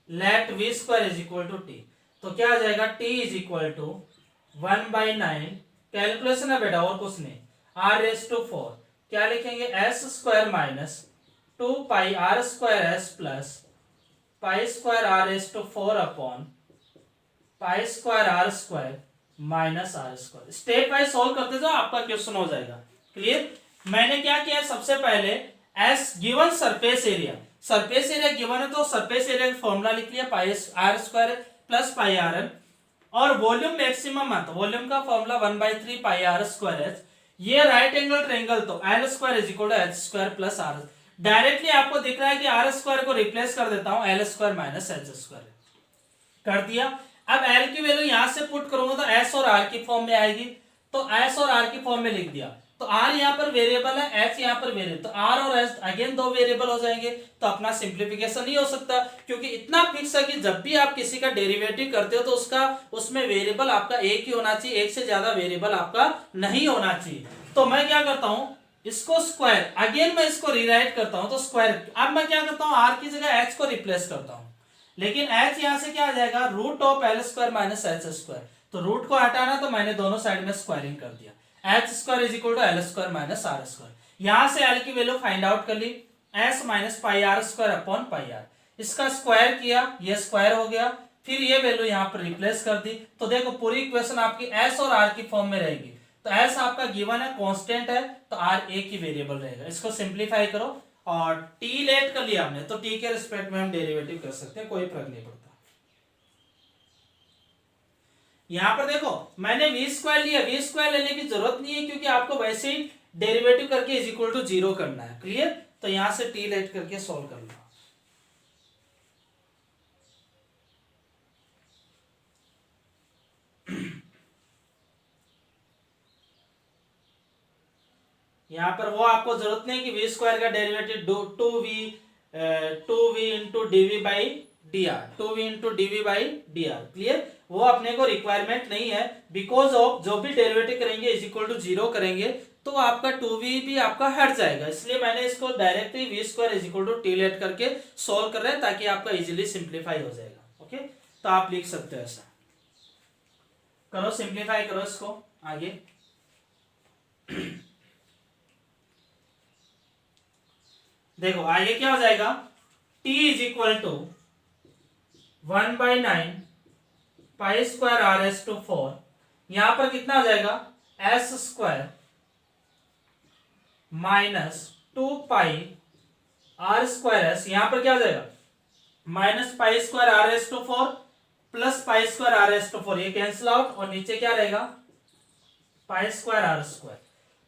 let v square is equal to t, तो क्या आ जाएगा, t is equal to 1/9, calculation है बेटा और कुछ नहीं, r रेज टू 4, क्या लिखेंगे, s square minus 2 pi r square s plus pi square r raise to 4 upon pi square r square minus r square. Step wise solve करते जाओ, आपका क्वेश्चन हो जाएगा। क्लियर, मैंने क्या किया, सबसे पहले s given surface area given है तो सरफेस एरिया का फॉर्मूला लिख लिया, पाई r स्क्वायर प्लस पाई r n, और वॉल्यूम मैक्सिमम है तो वॉल्यूम का formula 1/3 pi r square h, ये राइट एंगल ट्रायंगल तो L square is equal to H square plus R. Directly आपको दिख रहा है कि आर स्क्वायर को रिप्लेस कर देता हूं, L square minus H square कर दिया। अब एल की वैल्यू यहां से पुट करूंगा तो एस और आर की फॉर्म में आएगी, तो एस और आर की फॉर्म में लिख दिया, तो आर यहां पर वेरिएबल है, एच यहां पर वेरिएबल, तो आर और एच अगेन दो वेरिएबल हो जाएंगे, तो अपना सिंप्लीफिकेशन नहीं हो सकता, क्योंकि इतना फिक्स है कि जब भी आप किसी का डेरिवेटिव करते हो तो उसमें वेरिएबल आपका एक ही होना चाहिए, एक से ज्यादा वेरिएबल आपका नहीं होना चाहिए। तो मैं क्या करता हूं, इसको स्क्वायर, अगेन मैं इसको रीराइट करता हूं, तो स्क्वायर, अब मैं क्या करता हूं, आर की जगह एच को रिप्लेस करता हूं, लेकिन एच यहां से क्या आ जाएगा, root of L square minus H square, तो रूट को हटाना तो मैंने दोनों साइड में स्क्वायरिंग कर दिया, h square is equal to L square minus are square. यहां से एल की वैल्यू फाइंड आउट कर ली, s minus pi are square upon pi r, इसका स्क्वायर किया, ये स्क्वायर हो गया, फिर ये वैल्यू यहां पर रिप्लेस कर दी, तो देखो पूरी इक्वेशन आपकी एस और आर की फॉर्म में रहेगी, तो एस आपका गिवन है, कांस्टेंट है, तो आर एक ही वेरिएबल रहेगा। इसको सिंप्लीफाई करो, और टी लेट कर लिया हमने, तो टी के रिस्पेक्ट में हम डेरिवेटिव कर सकते हैं, कोई फर्क नहीं पड़ता। यहां पर देखो मैंने वी स्क्वायर लिया, वी स्क्वायर लेने की जरूरत नहीं है क्योंकि आपको वैसे ही डेरिवेटिव करके इज इक्वल टू जीरो करना है। क्लियर? तो यहां से टी लेट करके सॉल्व कर लो। यहां पर वो आपको जरूरत नहीं कि वी स्क्वायर का derivative two V into DV by D R, two V into DV by D R. Clear? वो अपने को रिक्वायरमेंट नहीं है, बिकॉज ऑफ जो भी डेरिवेटिव करेंगे इज इक्वल टू जीरो करेंगे तो आपका टू वी भी आपका हट जाएगा, इसलिए मैंने इसको directly V square is equal to T let करके सोल्व कर रहे हैं ताकि आपका इजिली सिंप्लीफाई हो जाएगा। ओके, तो आप लिख सकते हो ऐसा। करो सिंप्लीफाई करो इसको आगे। देखो आगे क्या हो जाएगा, t is equal to 1/9 pi square R S to 4, यहां पर कितना हो जाएगा S square minus 2 pi are square S, यहां पर क्या हो जाएगा minus pi square R S to 4 plus pi square R S to 4, ये कैंसिल आउट और नीचे क्या रहेगा pi square are square,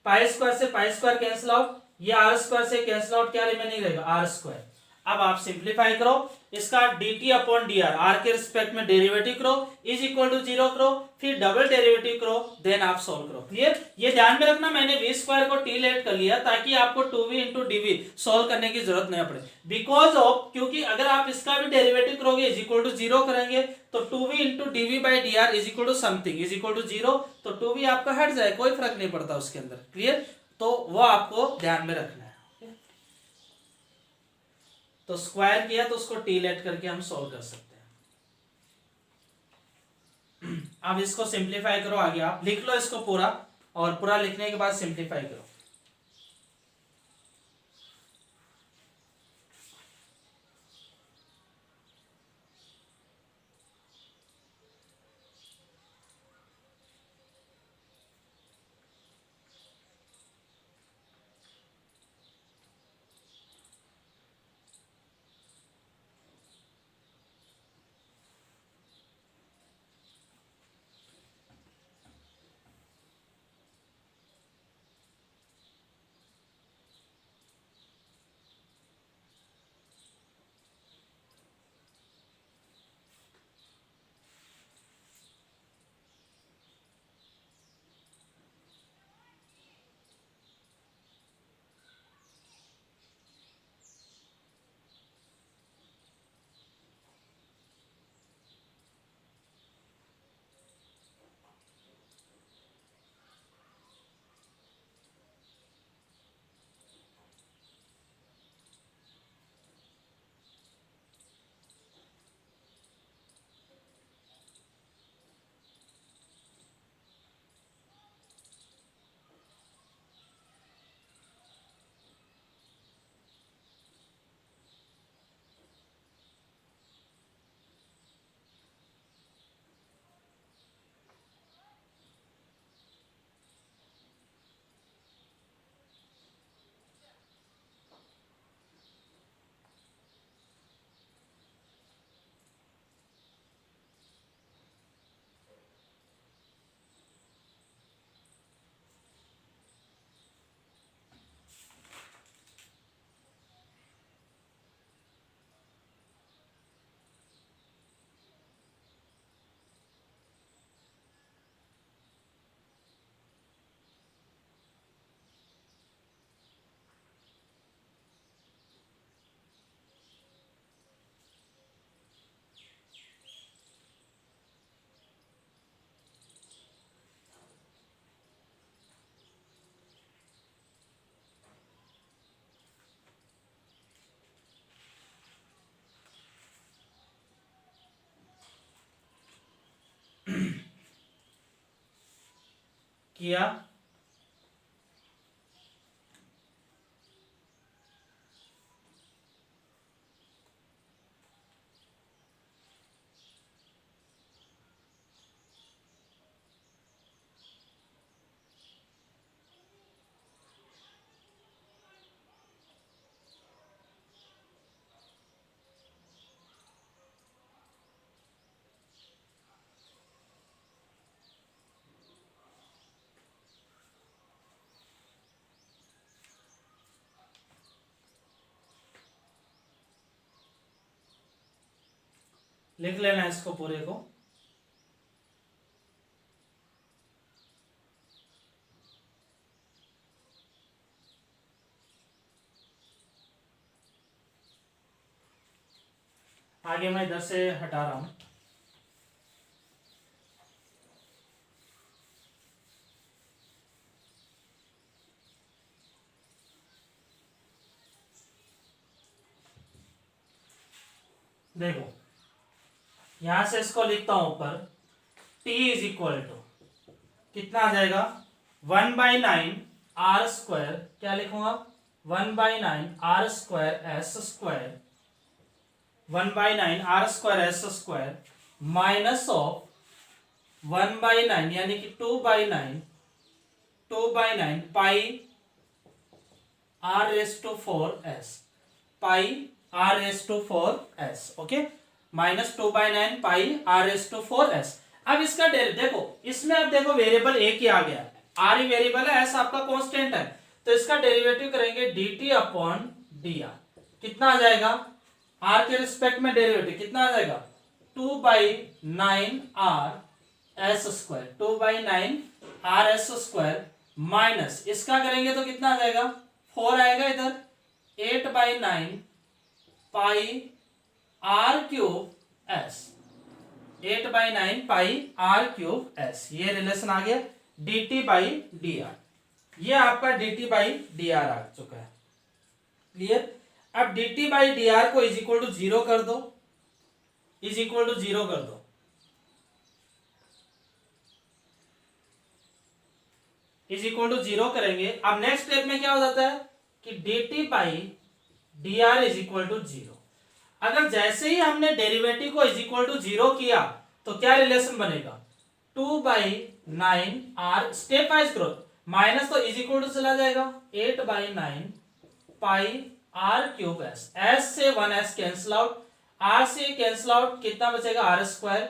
pi square से पाई स्क्वायर कैंसिल आउट, ये आर स्क्वायर से कैंसिल आउट, क्या रिमेनिंग रहेगा आर स्क्वायर। अब आप सिंप्लीफाई करो इसका dt अपॉन डी आर के रिस्पेक्ट में डेरिवेटिव करो इज इक्वल टू जीरो करो, फिर डबल डेरिवेटिव करो, देन आप सॉल्व करो। क्लियर? ये ध्यान में रखना मैंने वी स्क्वायर को टी लेट कर लिया ताकि आपको two V into DV solve करने की जरूरत नहीं पड़े, बिकॉज ऑफ क्योंकि अगर आप इसका भी डेरिवेटिव करोगे इज इक्वल टू जीरो करेंगे तो two V into DV by D R is equal to something is equal to zero, तो टू वी आपका हट जाए, कोई फर्क नहीं पड़ता उसके अंदर। क्लियर? तो वो आपको ध्यान में रखना है। तो स्क्वायर किया तो उसको टी लेट करके हम सॉल्व कर सकते हैं। अब इसको सिंप्लीफाई करो आगे, आप लिख लो इसको पूरा और पूरा लिखने के बाद सिंप्लीफाई करो। किया लिख लेना इसको पूरे को। आगे मैं इधर से हटा रहा हूं। देखो यहां से इसको लिखता हूं ऊपर, t इज इक्वल टू कितना आ जाएगा 1/9 आर स्क्वायर, क्या लिखूंगा 1/9 r square s square, 1/9 r square s square minus of 1/9 यानी कि 2/9 pi r raise to 4s, pi r raise to 4s, okay, minus 2/9 pi r raise to 4s। अब इसका देखो, इसमें अब देखो वेरिएबल एक ही आ गया, आर ही वेरिएबल है, एस आपका कांस्टेंट है, तो इसका डेरिवेटिव करेंगे dt अपॉन dr, कितना आ जाएगा आर के रिस्पेक्ट में डेरिवेटिव कितना आ जाएगा 2/9 R S square, 2/9 R S square minus इसका करेंगे तो कितना आ जाएगा 4 आएगा इधर, 8/9 pi are cube s, 8/9 pi are cube s, ये रिलेशन आ गया dt बाई डी आर, ये आपका dt बाई डी आर आ चुका है, क्लियर। अब dt बाई डी आर को इज इक्वल टू 0 कर दो, इज इक्वल टू 0 कर दो, इज इक्वल टू 0 करेंगे। अब नेक्स्ट स्टेप में क्या हो जाता है कि dt by D R is equal to 0। अगर जैसे ही हमने डेरिवेटिव को इज इक्वल टू 0 किया तो क्या रिलेशन बनेगा 2/9 R, step wise growth, minus तो इज इक्वल टू चला जाएगा 8/9 pi are cube S, S से 1s कैंसिल आउट, आर से कैंसिल आउट कितना बचेगा आर स्क्वायर,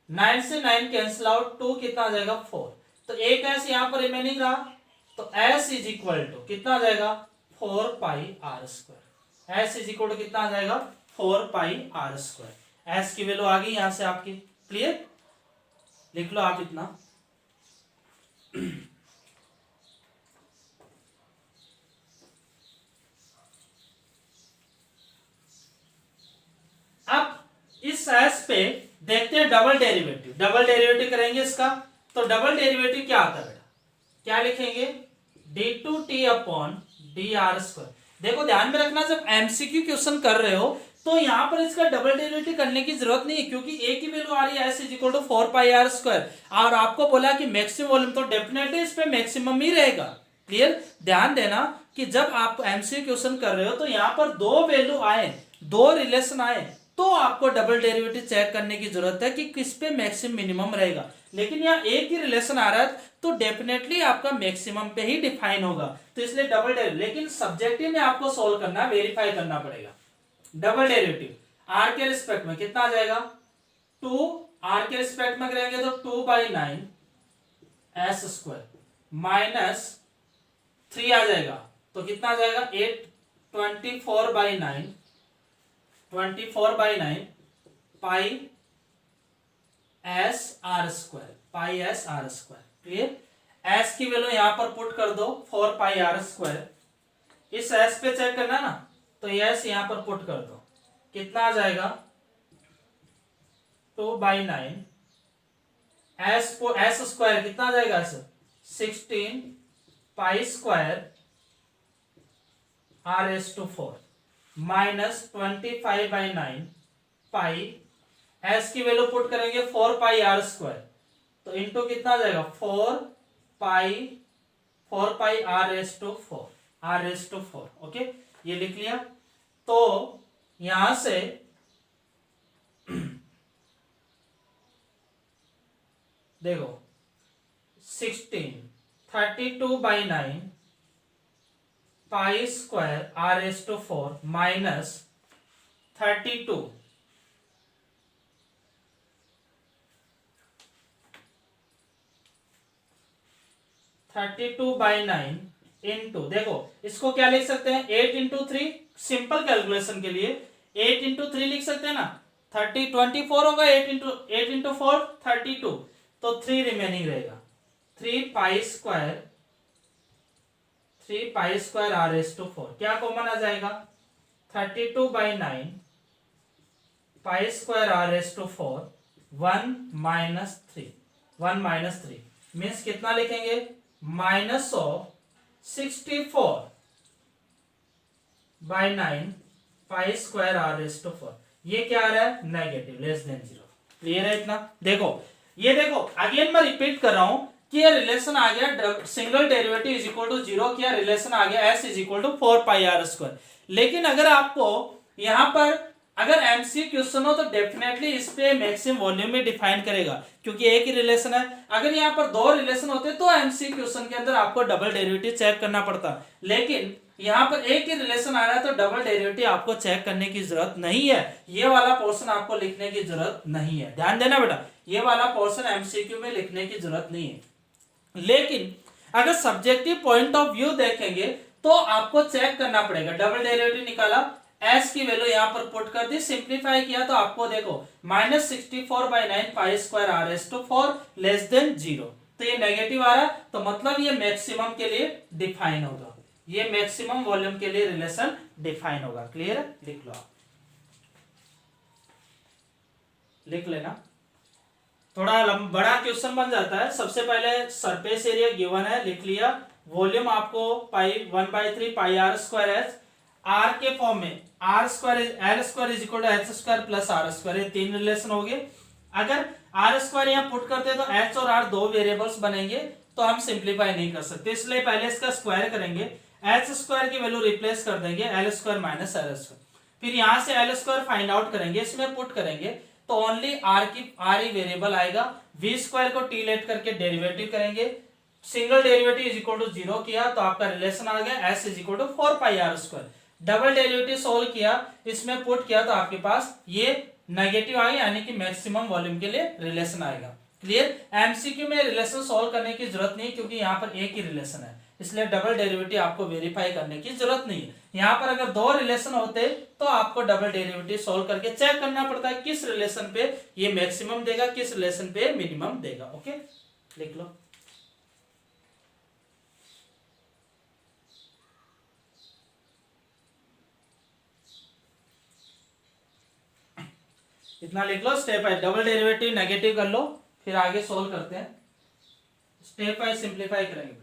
9 से 9 कैंसिल आउट, 2 कितना आ जाएगा 4, तो एक एस यहां पर रिमेनिंग रहा, तो एस इज इक्वल टू कितना आ जाएगा 4 pi are square, s is equal to कितना आ जाएगा 4 पाई आर स्क्वायर, एस की वैल्यू आ गई यहां से आपकी, क्लियर, लिख लो आप इतना। अब इस एस पे देखते हैं डबल डेरिवेटिव, डबल डेरिवेटिव करेंगे इसका, तो डबल डेरिवेटिव क्या आता है बेटा, क्या लिखेंगे d2t upon D are square. देखो ध्यान में रखना, जब एमसीक्यू क्वेश्चन कर रहे हो तो यहां पर इसका डबल डेरिवेटिव करने की जरूरत नहीं है, क्योंकि एक ही वैल्यू आ रही है S is equal to 4 pi are square, और आपको बोला कि मैक्सिमम वॉल्यूम, तो डेफिनेटली इस पे मैक्सिमम ही रहेगा, क्लियर। ध्यान देना कि जब आप एमसीक्यू क्वेश्चन कर रहे हो तो यहां पर दो वैल्यू आए, दो रिलेशन आए, तो आपको डबल डेरिवेटिव चेक करने की जरूरत है कि किस पे मैक्सिमम मिनिमम रहेगा, लेकिन यहाँ एक ही रिलेशन आ रहा है तो डेफिनेटली आपका मैक्सिमम पे ही डिफाइन होगा, तो इसलिए डबल डेरिवेटिव, लेकिन सब्जेक्टिव में आपको सोल्व करना, वेरीफाई करना पड़ेगा। डबल डेरिवेटिव आर के रिस्पेक्ट में कितना आ जाएगा 2, आर के रिस्पेक्ट में करेंगे तो 2/9 एस स्क्वायर माइनस 3 आ जाएगा, तो कितना आ जाएगा 24/9 pi s r square, pi s r square, clear. S की वैल्यू यहां पर पुट कर दो 4 पाई आर स्क्वायर, इस एस पे चेक करना ना, तो एस यहां पर पुट कर दो, कितना आ जाएगा 2/9 एस स्क्वायर कितना आ जाएगा sir 16 pi square R S to 4 minus 25/9 pi, S की वैल्यू पुट करेंगे 4 पाई आर स्क्वायर, तो इंटू कितना आ जाएगा 4 pi R S to 4, okay, ये लिख लिया। तो यहां से देखो 32/9 pi square R S to 4 minus 32/9 into, देखो इसको क्या लिख सकते हैं 8 इंटू 3, सिंपल कैलकुलेशन के लिए 8 इंटू 3 लिख सकते हैं ना, 24 होगा, 8 इंटू 4 32, तो 3 रिमेनिंग रहेगा, 3 पाई स्क्वायर r⁴ क्या कॉमन आ जाएगा, 32/9 पाई स्क्वायर r⁴ 1 - 3 मीन्स कितना लिखेंगे, -64/9 पाई स्क्वायर r⁴ ये क्या आ रहा है, नेगेटिव, <<0 क्लियर है इतना। देखो ये देखो अगेन मैं रिपीट कर रहा हूं कि ये रिलेशन आ गया single derivative is equal to 0, क्या रिलेशन आ गया s is equal to 4πr²। लेकिन अगर आपको यहां पर अगर एमसीक्यू क्वेश्चन हो तो डेफिनेटली इस पे मैक्सिमम वॉल्यूम में डिफाइन करेगा, क्योंकि एक ही रिलेशन है। अगर यहाँ पर दो रिलेशन होते तो एमसीक्यू क्वेश्चन के अंदर आपको डबल डेरिवेटिव चेक करना पड़ता, लेकिन यहाँ पर एक ही रिलेशन आ रहा है तो डबल डेरिवेटिव आपको चेक करने की जरूरत नहीं है, ये वाला पोर्शन आपको लिखने की जरूरत नहीं है। ध्यान देना बेटा, ये वाला पोर्शन एमसीक्यू में लिखने की जरूरत नहीं है। लेकिन अगर सब्जेक्टिव पॉइंट ऑफ व्यू देखेंगे तो आपको चेक करना पड़ेगा। डबल डेरिवेटिव निकाला, s की वैल्यू यहां पर पुट कर दी, सिंप्लीफाई किया तो आपको देखो -64/9 पाई स्क्वायर r⁴ <<0, तो ये नेगेटिव आ रहा, तो मतलब ये मैक्सिमम के लिए डिफाइन होगा, ये मैक्सिमम वॉल्यूम के लिए रिलेशन डिफाइन होगा। क्लियर है, लिख लो आप, लिख लेना, थोड़ा बड़ा क्वेश्चन बन जाता है। सबसे पहले सरफेस एरिया गिवन है, लिख लिया, वॉल्यूम आपको 1/3 पाई r²h, r के फॉर्म में r² l² is equal to h² plus r², ये तीन रिलेशन हो गए। अगर r² यहाँ पुट करते तो h और r दो वेरिएबल्स बनेंगे, तो हम सिंप्लीफाई नहीं कर सकते, इसलिए पहले इसका स्क्वायर करेंगे, h² की वैल्यू रिप्लेस कर देंगे l² माइनस l², फिर यहां से l² फाइंड आउट करेंगे, इसमें पुट करेंगे तो ओनली r ही वेरिएबल आएगा। v² को t लेट करके डेरिवेटिव करेंगे, single derivative is equal to 0 किया तो आपका रिलेशन आ गया s is equal to 4πr²। Double derivative solve किया, इसमें पुट किया तो आपके पास ये नेगेटिव आ गया, यानी कि मैक्सिमम वॉल्यूम के लिए रिलेशन आएगा। क्लियर, एमसीक्यू में रिलेशन सोल्व करने की जरूरत नहीं, क्योंकि यहाँ पर एक ही रिलेशन है, इसलिए डबल डेरिवेटिव आपको वेरीफाई करने की जरूरत नहीं है। यहाँ पर अगर दो रिलेशन होते तो आपको डबल डेरिवेटिव सोल्व करके चेक करना पड़ता है किस रिलेशन पे ये मैक्सिमम देगा, किस रिलेशन पे मिनिमम देगा। ओके, लिख लो, इतना लिख लो। Step by double derivative negative कर लो, फिर आगे सोल्व करते हैं, स्टेप बाय सिंप्लीफाई करेंगे।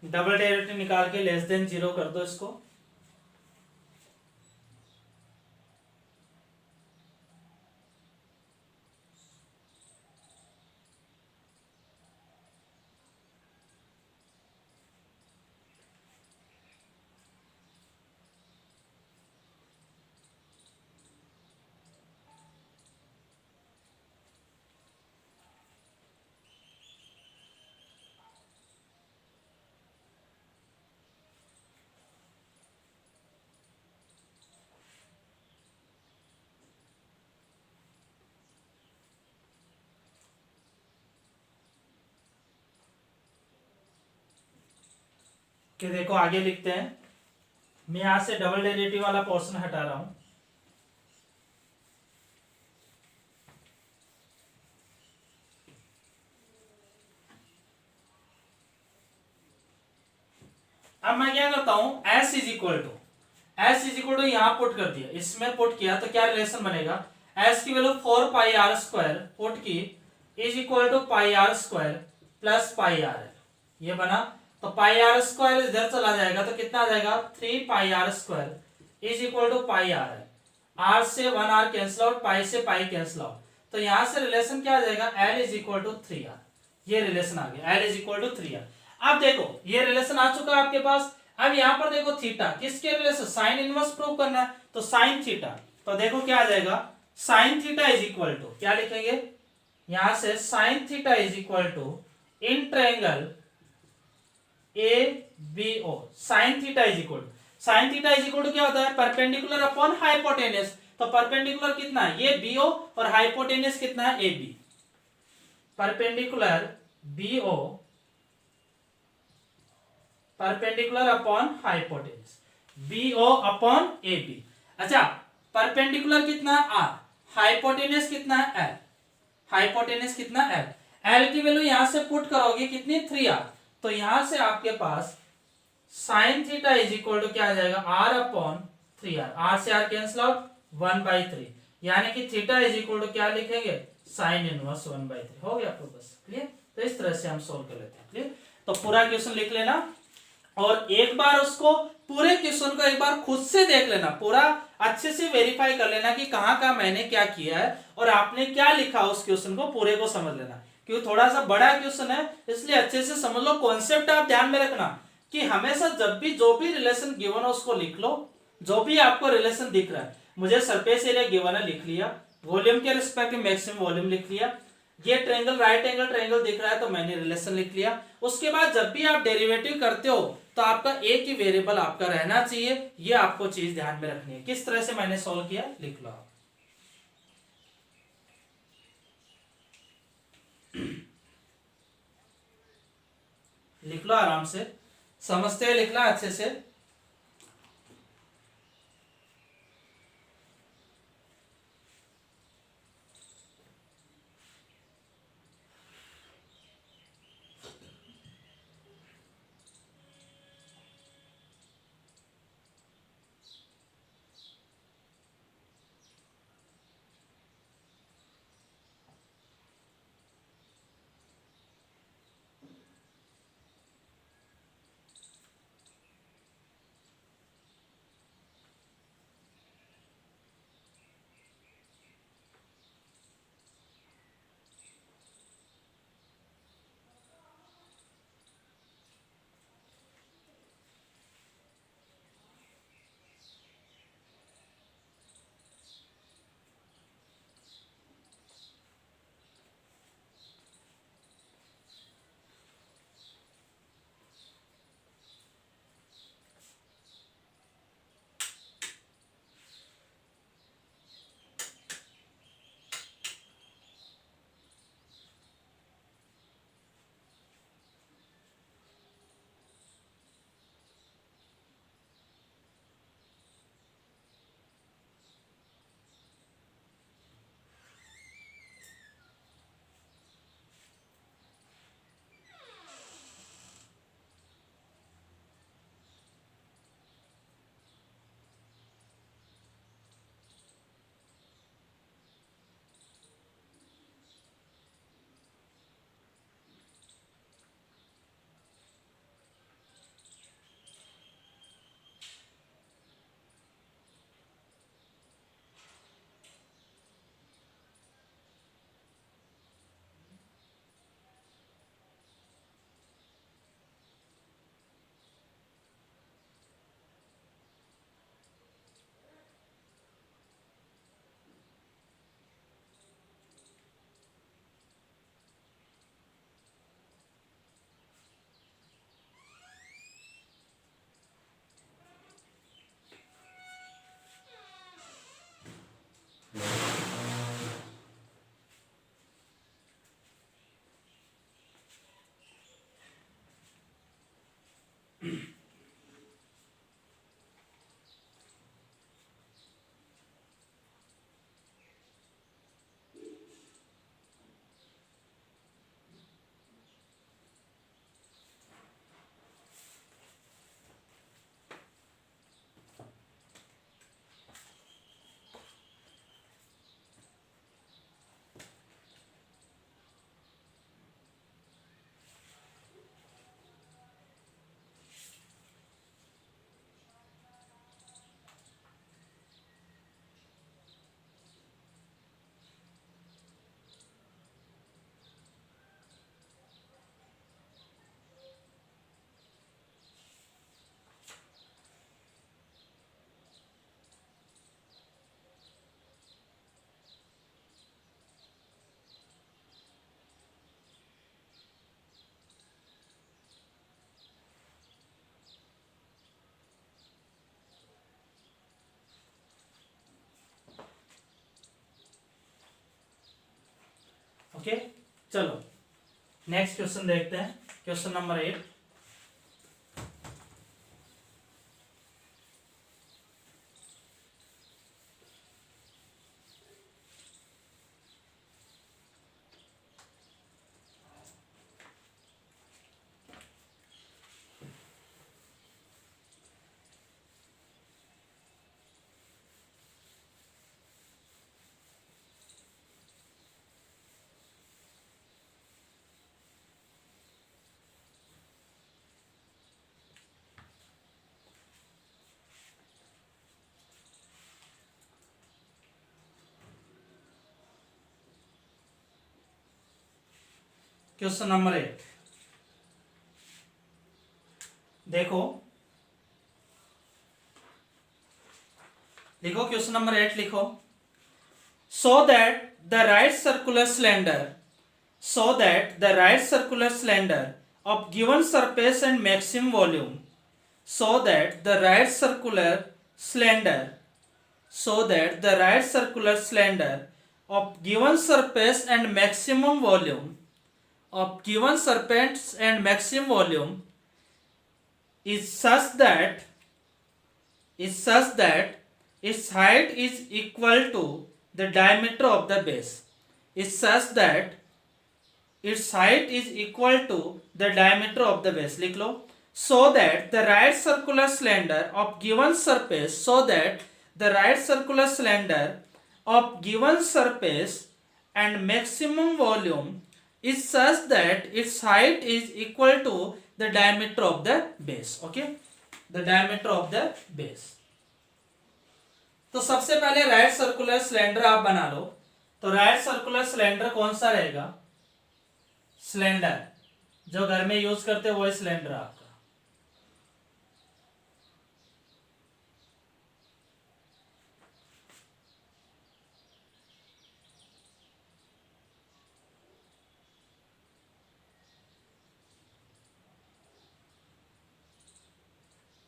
डबल डेरिवेटिव निकाल के <<0 कर दो इसको। कि देखो आगे लिखते हैं, मैं यहां से डबल डेरिवेटिव वाला पोर्शन हटा रहा हूं। अब मैं क्या करता हूं, s is equal to S is equal to यहाँ पुट कर दिया, इसमें पुट किया तो क्या रिलेशन बनेगा, एस की value 4 pi are square put की is equal to pi are square plus pi r है, ये बना। तो पाई आर स्क्वायर इधर चला जाएगा तो कितना आ जाएगा 3 pi are square is equal to pi r है, आर से 1 आर कैंसिल आउट, पाई से पाई कैंसिल आउट, तो यहां से रिलेशन क्या आ जाएगा L is equal to 3 R, ये रिलेशन आ गया L is equal to 3 R. अब देखो ये रिलेशन आ चुका है आपके पास। अब यहां पर देखो थीटा किसके रिलेशन, साइन इनवर्स प्रूव करना है तो साइन थीटा, तो देखो क्या आ जाएगा sine theta is equal to क्या लिखेंगे यहां से sine theta is equal to in triangle A B O, sine theta is equal to क्या होता है परपेंडिकुलर अपॉन हाइपोटेनस, तो परपेंडिकुलर कितना है ये बी ओ और हाइपोटेनस कितना है A B, perpendicular B O perpendicular upon hypotenuse B O upon A B. अच्छा परपेंडिकुलर कितना है आर, हाइपोटेनस कितना है एल, हाइपोटेनस कितना एल, एल की वैल्यू यहां से पुट करोगे कितनी 3 आर, तो यहां से आपके पास sine theta is equal to क्या आ जाएगा आर अपॉन 3 आर, आर से आर कैंसिल आउट 1/3, यानी कि थीटा इज इक्वल टू क्या लिखेंगे साइन इनवर्स 1/3, हो गया आपको बस क्लियर। तो इस तरह से हम सोल्व कर लेते हैं क्लियर। तो पूरा क्वेश्चन लिख लेना और एक बार उसको पूरे क्वेश्चन को एक बार खुद से देख लेना, पूरा अच्छे से वेरीफाई कर लेना कि कहाँ कहाँ मैंने क्या किया है और आपने क्या लिखा उस क्वेश्चन को पूरे को समझ लेना, क्योंकि थोड़ा सा बड़ा क्वेश्चन है इसलिए अच्छे से समझ लो। कॉन्सेप्ट आप ध्यान में रखना कि हमेशा जब भी जो भी रिलेशन गिवन है उसको लिख लो, जो भी आपको रिलेशन दिख रहा है, मुझे सरफेस एरिया गिवन है लिख लिया, वॉल्यूम के रिस्पेक्ट में मैक्सिमम वॉल्यूम लिख लिया, ये ट्रायंगल राइट एंगल ट्रायंगल दिख रहा है तो मैंने रिलेशन लिख लिया। उसके बाद जब भी आप डेरिवेटिव करते हो तो आपका एक ही वेरिएबल आपका रहना चाहिए, ये आपको चीज ध्यान में रखनी है। किस तरह से मैंने सॉल्व किया लिख लो आप। लिख लो आराम से, समझते हुए लिखना अच्छे से। ओके, चलो नेक्स्ट क्वेश्चन देखते हैं, क्वेश्चन नंबर 8। क्वेश्चन नंबर 8 देखो, लिखो क्वेश्चन नंबर 8 लिखो। So that the right circular cylinder of given surface and maximum volume, so that the right circular cylinder of given surface and maximum volume is such that its height is equal to the diameter of the base. लिख लो। so that the right circular cylinder of given surface and maximum volume is such that its height is equal to the diameter of the base. Okay, the diameter of the base. तो सबसे पहले right circular cylinder आप बना लो। तो right circular cylinder कौन सा रहेगा? Cylinder जो घर में यूज करते हैं वही सिलेंडर आपका।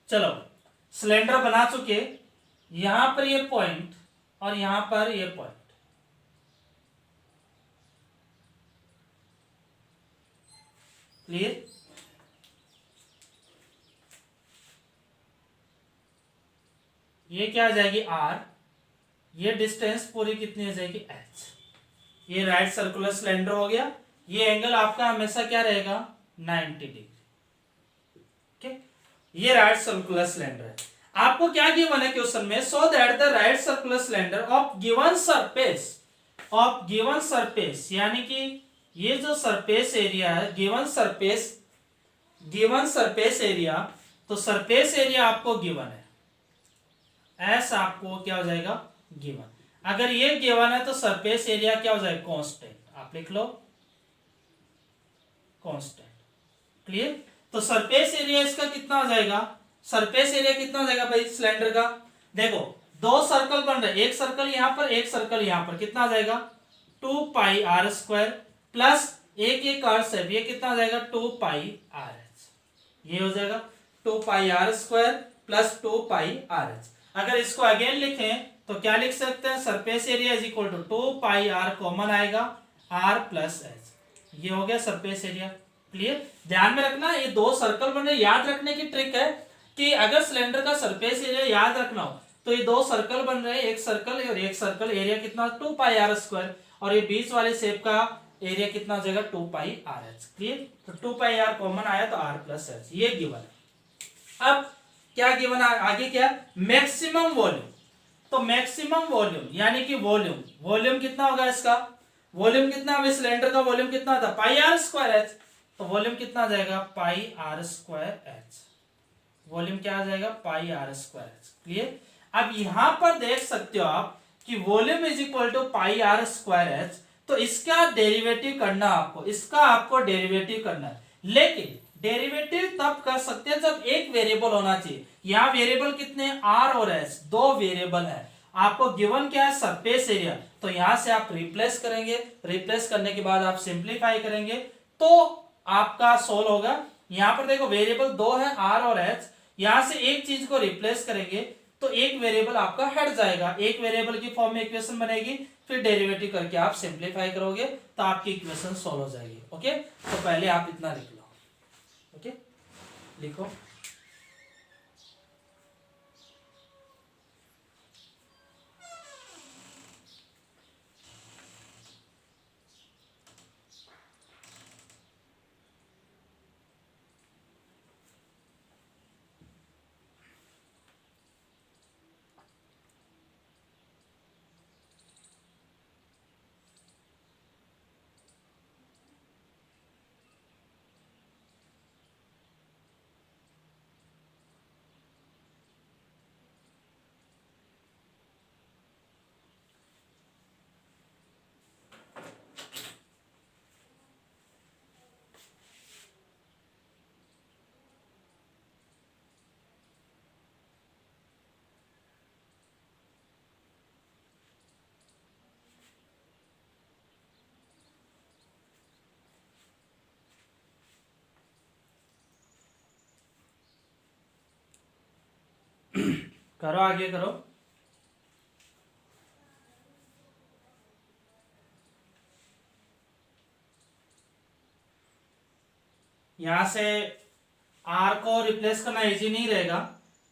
चलो सिलेंडर बना चुके, यहां पर ये पॉइंट और यहां पर ये पॉइंट, क्लियर? ये क्या आ जाएगी r, ये डिस्टेंस पूरी कितनी हो जाएगी h। ये राइट सर्कुलर सिलेंडर हो गया। ये एंगल आपका हमेशा क्या रहेगा? 90 डिग्री। ओके, ये राइट सर्कुलर सिलेंडर है। आपको क्या गिवन है क्वेश्चन में? So that the right circular cylinder of given surface, यानी कि ये जो सरफेस एरिया है, गिवन सरफेस एरिया, तो सरफेस एरिया आपको गिवन है, एस आपको क्या हो जाएगा? गिवन। अगर ये गिवन है तो सरफेस एरिया क्या हो जाएगा? कांस्टेंट। आप लिख लो कांस्टेंट। क्लियर? तो सरफेस एरिया इसका कितना हो जाएगा? सरफेस एरिया कितना हो जाएगा भाई सिलेंडर का? देखो दो सर्कल बन रहे, एक सर्कल यहां पर, एक सर्कल यहां पर, कितना आ जाएगा? 2 पाई आर स्क्वायर प्लस एक कर्व है, ये कितना आ जाएगा? 2 पाई आर एच। ये हो जाएगा 2 pi are square plus 2 pi r h. अगर इसको अगेन लिखें तो क्या लिख सकते हैं? Surface area is equal to 2 pi r common आएगा, आर प्लस एच। ये हो गया सरफेस एरिया। क्लियर? ध्यान में रखना, ये दो सर्कल बन रहे, याद रखने की ट्रिक है कि अगर सिलेंडर का सरफेस एरिया याद रखना हो तो ये दो सर्कल बन रहे हैं, एक सर्कल और एक सर्कल, एरिया कितना? 2 पाई आर स्क्वायर, और ये बीच वाले शेप का एरिया कितना हो जाएगा? 2 पाई आर एच। क्लियर? तो 2 पाई आर कॉमन आया तो आर प्लस एच, ये गिवन है। अब क्या गिवन है आगे? क्या? Maximum volume. तो मैक्सिमम वॉल्यूम यानी कि वॉल्यूम कितना होगा इसका? वॉल्यूम कितना? अभी सिलेंडर का वॉल्यूम कितना था? Pi are square H. तो वॉल्यूम कितना आ जाएगा? Pi are square H. Volume क्या आ जाएगा? Pi are square H. Clear? अब यहां पर देख सकते हो आप कि volume is equal to pi are square H, तो इसका डेरिवेटिव करना आपको डेरिवेटिव करना है। लेकिन डेरिवेटिव तब कर सकते हैं जब एक वेरिएबल होना चाहिए। यहां वेरिएबल कितने? आर और एच, दो वेरिएबल है। आपको गिवन क्या है? Surface area. तो यहां से आप रिप्लेस करेंगे, रिप्लेस करने के बाद आप सिंप्लीफाई करेंगे तो आपका सोल्व होगा। यहां पर देखो वेरिएबल दो है, आर और एच, यहां से एक चीज को रिप्लेस करेंगे तो एक वेरिएबल आपका हट जाएगा, एक वेरिएबल की फॉर्म में इक्वेशन बनेगी, फिर डेरिवेटिव करके आप सिंप्लीफाई करोगे तो आपकी इक्वेशन सॉल्व हो जाएगी। ओके, तो पहले आप इतना लिख लो। ओके, लिखो। करो, आगे करो। यहां से आर को रिप्लेस करना इजी नहीं रहेगा,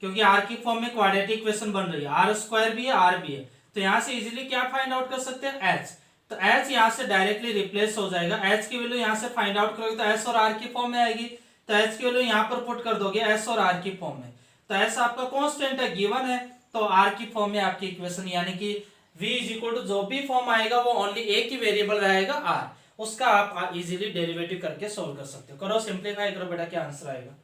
क्योंकि आर की फॉर्म में क्वाड्रेटिक इक्वेशन बन रही है, आर स्क्वायर भी है आर भी है। तो यहां से इजीली क्या फाइंड आउट कर सकते हैं, एच। तो एच यहां से डायरेक्टली रिप्लेस हो जाएगा, एच की वैल्यू यहां से फाइंड आउट करोगे तो एस और आर की फॉर्म में आएगी। तो एच की वैल्यू यहां पर पुट कर दोगे एस और आर की फॉर्म में। तो एस आपका कॉन्स्टेंट है, गिवन है, तो आर की फॉर्म में आपकी इक्वेशन यानी कि v इज इक्वल टू जो भी फॉर्म आएगा वो ओनली एक ही वेरिएबल रहेगा आर, उसका आप इजीली डेरिवेटिव करके सोल्व कर सकते हो। करो, सिंप्लीफाई करो बेटा, क्या आंसर आएगा।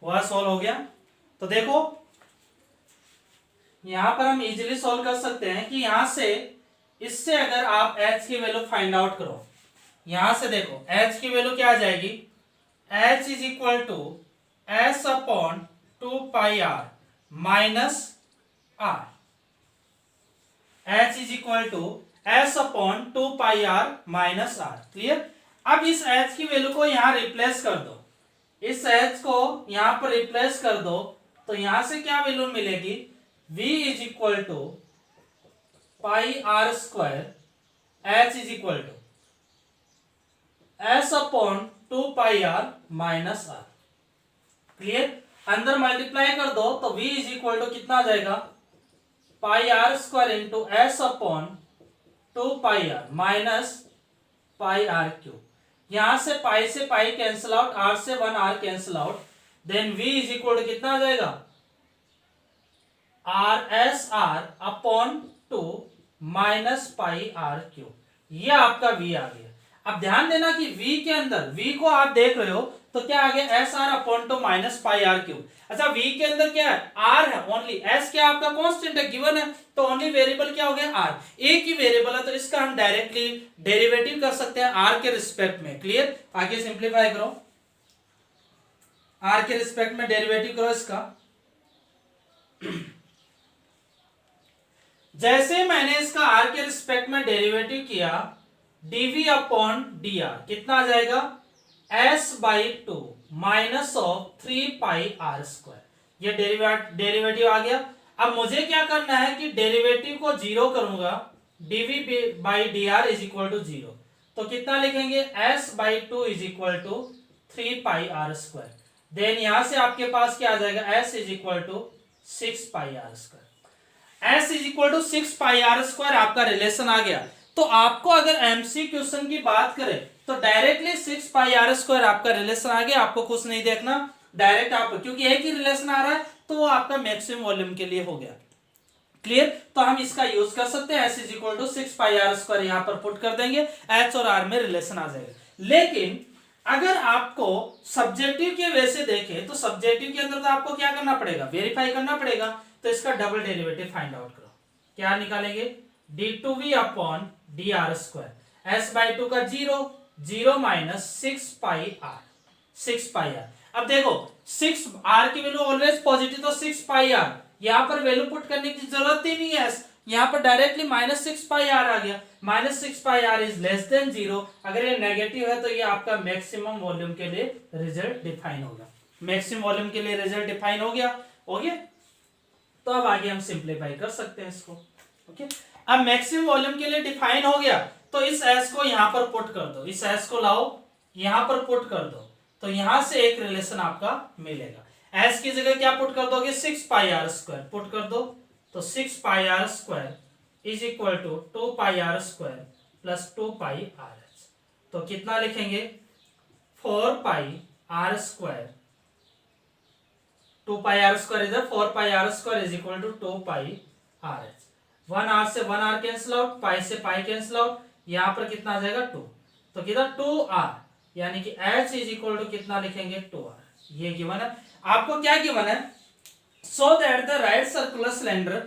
वह सॉल्व हो गया। तो देखो यहां पर हम इजीली सॉल्व कर सकते हैं कि यहां से इससे अगर आप h की वैल्यू फाइंड आउट करो, यहां से देखो h की वैल्यू क्या आ जाएगी, h is equal to S upon 2 πr minus r। h is equal to S upon 2 πr minus r। Clear. अब इस h की वैल्यू को यहां रिप्लेस कर दो, इस h को यहां पर रिप्लेस कर दो, तो यहां से क्या वैल्यू मिलेगी, v is equal to πr², h is equal to S upon 2 πr minus r। Clear. अंदर मल्टीप्लाई कर दो तो v इज इक्वल टू कितना आ जाएगा, πr² into S upon 2 πr minus πr³। यहां से पाई से पाई कैंसिल आउट, r से 1 r cancel out, then v is equal to कितना आ जाएगा, r/s r upon 2 minus πr³। ये आपका v आ गया। अब ध्यान देना कि v के अंदर, v को आप देख रहे हो तो क्या आ गया, SR अपॉन 2 माइनस πr³। अच्छा v के अंदर क्या है, r है ओनली, s क्या आपका कांस्टेंट है, गिवन है, तो ओनली वेरिएबल क्या हो गया, r। एक ही वेरिएबल है तो इसका हम डायरेक्टली डेरिवेटिव कर सकते हैं r के रिस्पेक्ट में। क्लियर। आगे सिंप्लीफाई करो, r के रिस्पेक्ट में डेरिवेटिव करो इसका। जैसे मैंने इसका r के रिस्पेक्ट में डेरिवेटिव किया, dv अपॉन dr कितना आ जाएगा, s/2 माइनस ऑफ 3 πr²। ये डेरिवेटिव आ गया। अब मुझे क्या करना है कि डेरिवेटिव को जीरो करूंगा, dv/dr इज इक्वल टू 0, तो कितना लिखेंगे, s/2 is equal to 3 πr²। Then यहां से आपके पास क्या आ जाएगा, s is equal to 6 πr²। s is equal to 6 πr² आपका रिलेशन आ गया। तो आपको अगर एमसी क्वेश्चन की बात करें तो डायरेक्टली 6 πr² आपका रिलेशन आ गया, आपको कुछ नहीं देखना, डायरेक्ट आप, क्योंकि एक ही रिलेशन आ रहा है तो वो आपका मैक्सिमम वॉल्यूम के लिए हो गया। क्लियर। तो हम इसका यूज कर सकते हैं, s is equal to 6 πr² यहां पर पुट कर देंगे, h और r में रिलेशन आ जाएगा। लेकिन अगर आपको सब्जेक्टिव के वे से देखें तो सब्जेक्टिव के अंदर तो आपको क्या करना पड़ेगा, वेरीफाई करना पड़ेगा, तो इसका डबल डेरिवेटिव फाइंड आउट करो। क्या निकालेंगे, d2v अपॉन dr², s/2 का 0 माइनस 6 πr। अब देखो 6r की वैल्यू ऑलवेज पॉजिटिव, तो 6 πr यहां पर वैल्यू पुट करने की जरूरत ही नहीं है, यहां पर डायरेक्टली माइनस 6 πr आ गया, minus 6 πr is less than 0। अगर ये नेगेटिव है तो ये आपका मैक्सिमम वॉल्यूम के लिए रिजल्ट डिफाइन होगा, मैक्सिमम वॉल्यूम के लिए रिजल्ट डिफाइन हो गया। तो अब आगे हम सिंप्लीफाई कर सकते हैं इसको। ओके। अब मैक्सिमम वॉल्यूम के लिए डिफाइन हो गया, तो इस s को यहां पर पुट कर दो, इस s को लाओ यहां पर पुट कर दो, तो यहां से एक रिलेशन आपका मिलेगा। s की जगह क्या पुट कर दोगे, 6 πr² पुट कर दो, तो 6 πr² is equal to 2 πr² plus 2 πrh। तो कितना लिखेंगे, 4 πr², 2 πr² इधर 4 πr² is equal to 2 πrh। 1r से 1r कैंसिल आउट, पाई से पाई कैंसिल आउट, यहां पर कितना आ जाएगा 2, तो किधर 2r, यानी कि h इज इक्वल टू कितना लिखेंगे 2r। ये गिवन है। आपको क्या गिवन है, so that the right circular cylinder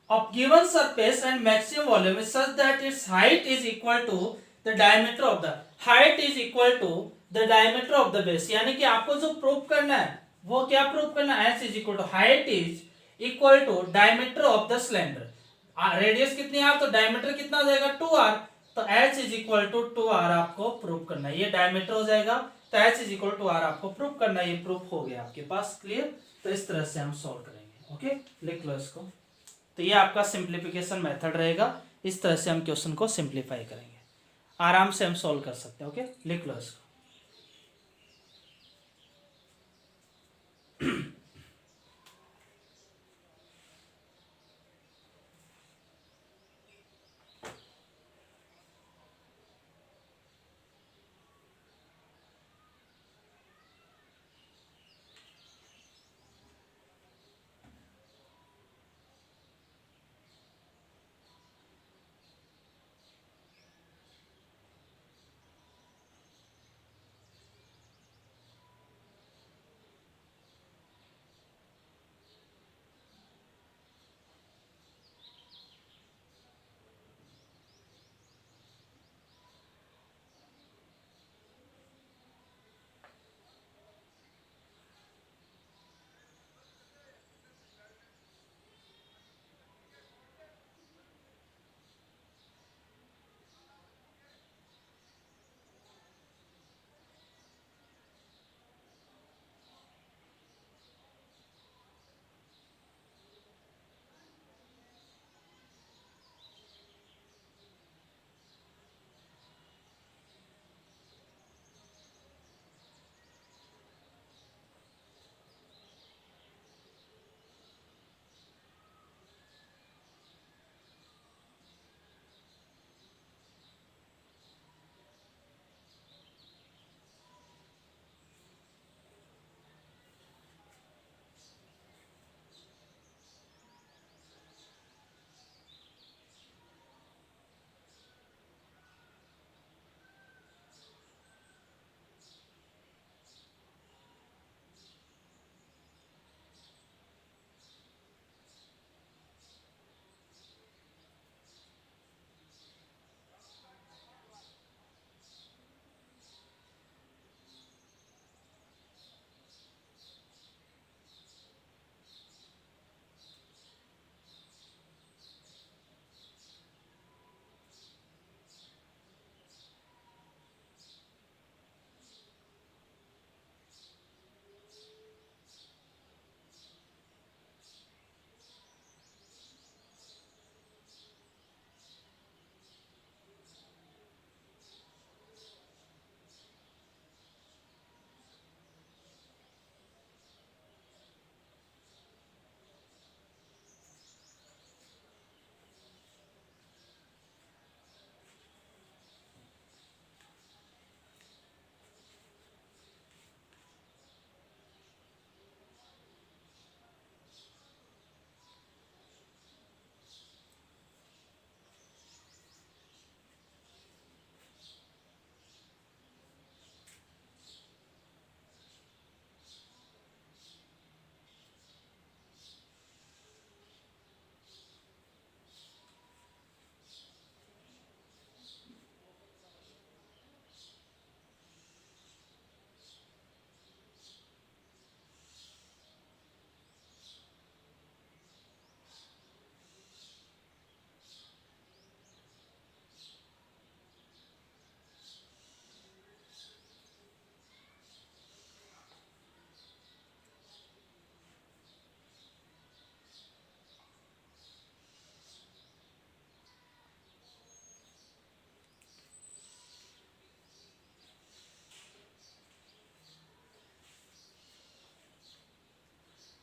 of given surface and maximum volume is such that its height is equal to the diameter of the height is equal to the diameter of the base। यानी कि आपको जो proof करना है वो क्या proof करना है, h is equal to height is equal to diameter of the cylinder। Radius कितनी है, तो डायमीटर कितना हो जाएगा 2r, तो h is equal to 2r आपको प्रूफ करना है, ये डायमीटर हो जाएगा, तो h is equal to r आपको प्रूफ करना है, ये प्रूफ हो गया आपके पास। क्लियर। तो इस तरह से हम सॉल्व करेंगे। ओके, लिख लो इसको। तो ये आपका सिंप्लीफिकेशन मेथड रहेगा, इस तरह से हम क्वेश्चन को सिंप्लीफाई करेंगे, आराम से हम सॉल्व कर सकते हैं। ओके, लिख लो इसको।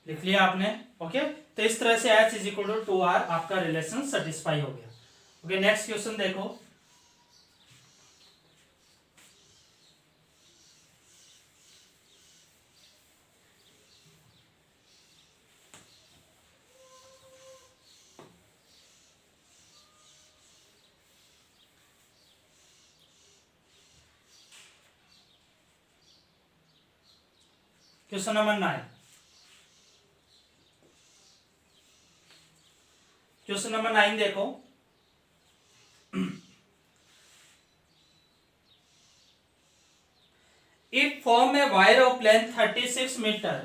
लिख लिया आपने। ओके, तो इस तरह से h is equal to 2r आपका रिलेशन सेटिस्फाई हो गया। ओके, नेक्स्ट क्वेश्चन देखो। Question number 9। क्वेश्चन नंबर 9 देखो। If form a wire of length 36 meter,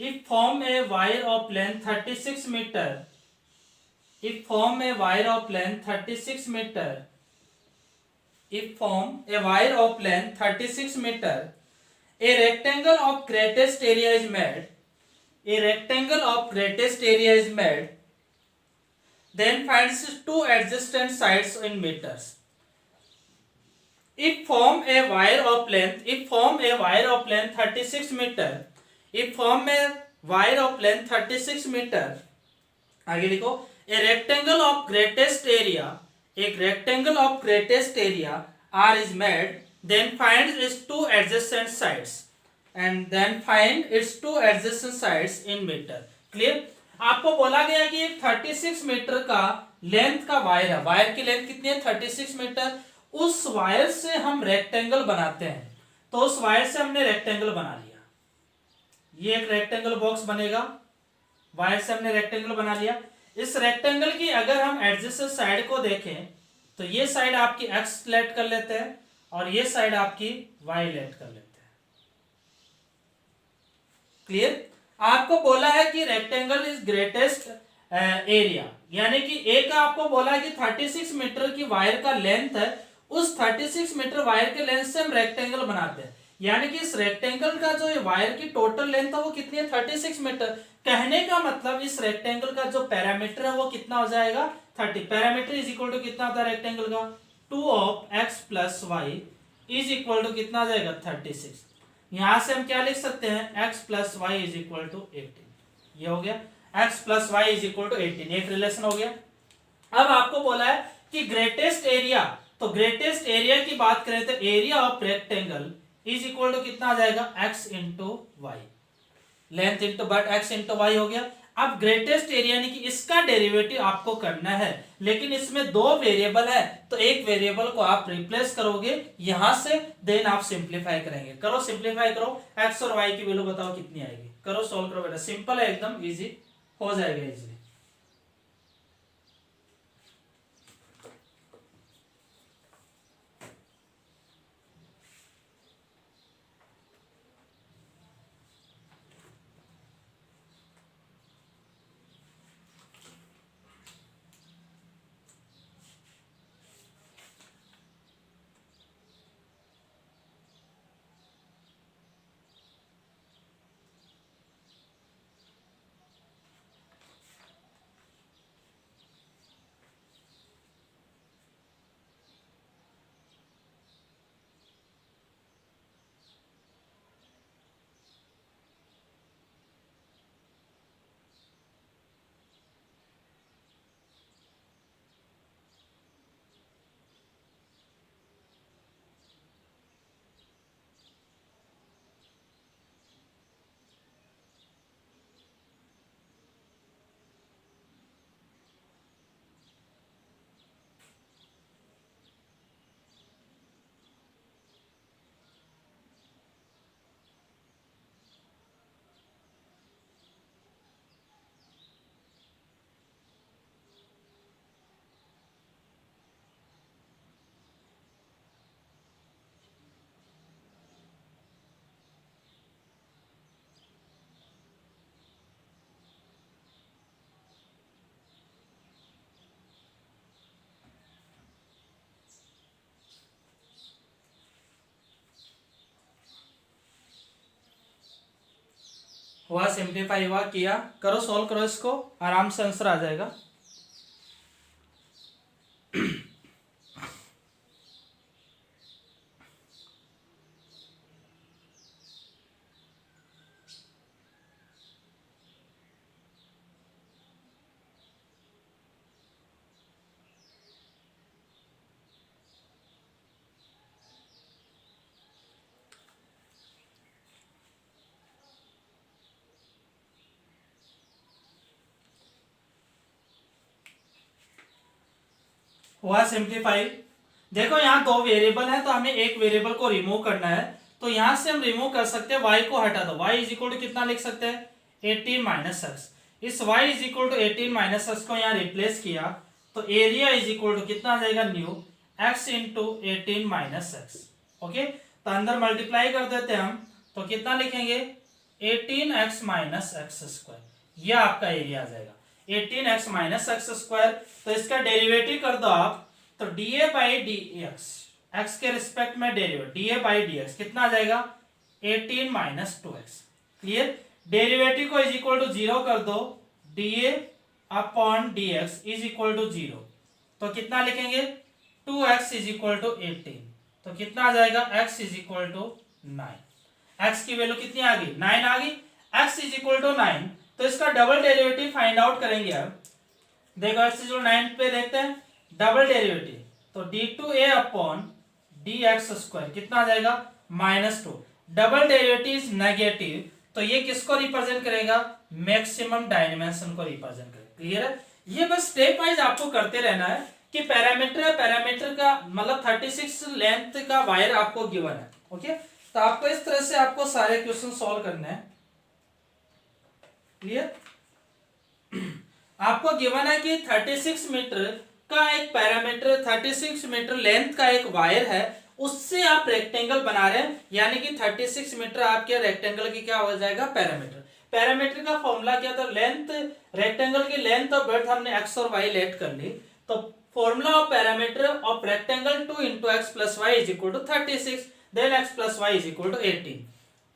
if form a wire of length 36 meter, if form a wire of length 36 meter, if form a wire of length 36 meter, a rectangle of greatest area is made, a rectangle of greatest area is made, then finds two adjacent sides in meters. If form a wire of length, if form a wire of length 36 meter, if form a wire of length 36 meter, आगे लिखो, a rectangle of greatest area, a rectangle of greatest area R is made, then find its two adjacent sides, and then find its two adjacent sides in meter. Clear? आपको बोला गया कि एक 36 metre का length का wire है, wire की length कितनी है 36 मीटर, उस वायर से हम रेक्टेंगल बनाते हैं। तो उस वायर से हमने रेक्टेंगल बना लिया, ये एक रेक्टेंगल बॉक्स बनेगा, वायर से हमने रेक्टेंगल बना लिया। इस रेक्टेंगल की अगर हम एडजेसेंट साइड को देखें तो ये साइड आपकी एक्स लेट कर लेते हैं और ये साइड आपकी वाई लेट कर लेते हैं। क्लियर? आपको बोला है कि रेक्टेंगल इज ग्रेटेस्ट एरिया, यानी कि ए का आपको बोला है कि 36 मीटर की वायर का लेंथ है, उस 36 मीटर वायर के लेंथ से हम रेक्टेंगल बनाते हैं, यानी कि इस रेक्टेंगल का जो वायर की टोटल लेंथ है वो कितनी है 36 मीटर। कहने का मतलब इस रेक्टेंगल का जो पैरामीटर है वो कितना हो जाएगा 30। पैरामीटर इज इक्वल टू कितना होता है रेक्टेंगल का 2 of x plus Y is equal to कितना हो जाएगा 36। यहां से हम क्या लिख सकते हैं x plus Y is equal to 18। ये हो गया x plus Y is equal to 18, एक रिलेशन हो गया। अब आपको बोला है कि ग्रेटेस्ट एरिया, तो ग्रेटेस्ट एरिया की बात करें तो area of rectangle is equal to कितना आ जाएगा x into Y, length into but x into Y हो गया। अब ग्रेटेस्ट एरिया यानी कि इसका डेरिवेटिव आपको करना है, लेकिन इसमें दो वेरिएबल है, तो एक वेरिएबल को आप रिप्लेस करोगे यहां से, देन आप सिंप्लीफाई करेंगे। करो सिंप्लीफाई करो, x और y की वैल्यू बताओ कितनी आएगी, करो सॉल्व करो बेटा, सिंपल है एकदम, इजी हो जाएगा इजीली। हुआ सिंप्लीफाई हुआ, किया, करो सॉल्व करो, इसको आराम से आंसर आ जाएगा। हुआ सिंप्लीफाई। देखो यहाँ दो वेरिएबल है तो हमें एक वेरिएबल को रिमूव करना है, तो यहां से हम रिमूव कर सकते हैं, y को हटा दो, y इज इक्वल टू कितना लिख सकते हैं 18 माइनस एक्स। इस y is equal to 18 minus X को यहाँ रिप्लेस किया तो एरिया इज इक्वल टू कितना आ जाएगा new x into 18 minus x. Okay, तो अंदर मल्टीप्लाई कर देते हैं हम, तो कितना लिखेंगे 18x माइनस एक्स स्क्वायर, यह आपका एरिया आ जाएगा 18x माइनस एक्स स्क्वायर। तो इसका डेरिवेटिव कर दो आप, तो dA बाई डी एक्स के रिस्पेक्ट में derivative dA by D X कितना आ जाएगा 18 माइनस 2x। क्लियर, डेरिवेटिव को इज इक्वल टू 0 कर दो, dA upon D X is equal to 0, तो कितना लिखेंगे 2x इज इक्वल टू 18, तो कितना आ जाएगा x is equal to 9। x की वैल्यू कितनी आ गई 9 आ गई, x इज इक्वल टू 9, तो इसका डबल डेरिवेटिव फाइंड आउट करेंगे अब। देखो x इज 9 पे देखते हैं डबल डेरिवेटिव, तो d2a upon D x square कितना आ जाएगा -2। डबल डेरिवेटिव इज नेगेटिव, तो ये किसको रिप्रेजेंट करेगा मैक्सिमम डायमेंशन को रिप्रेजेंट करेगा। क्लियर है, ये बस स्टेप वाइज आपको करते रहना है कि पैरामीटर है, पैरामीटर का मतलब 36 लेंथ का वायर आपको गिवन है। ओके, तो आपको इस तरह से आपको सारे क्वेश्चन सॉल्व करने हैं। क्लियर, आपको गिवन है कि 36 मीटर का एक पैरामीटर, 36 मीटर लेंथ का एक वायर है, उससे आप रेक्टेंगल बना रहे हैं, यानी कि 36 मीटर आपके रेक्टेंगल की क्या हो जाएगा पैरामीटर। पैरामीटर का फॉर्मूला क्या था, लेंथ, रेक्टेंगल की लेंथ और ब्रेड्थ हमने x और y लेट कर ली, तो formula of parameter of rectangle 2 into x plus y is equal to 36, then x plus y is equal to 18।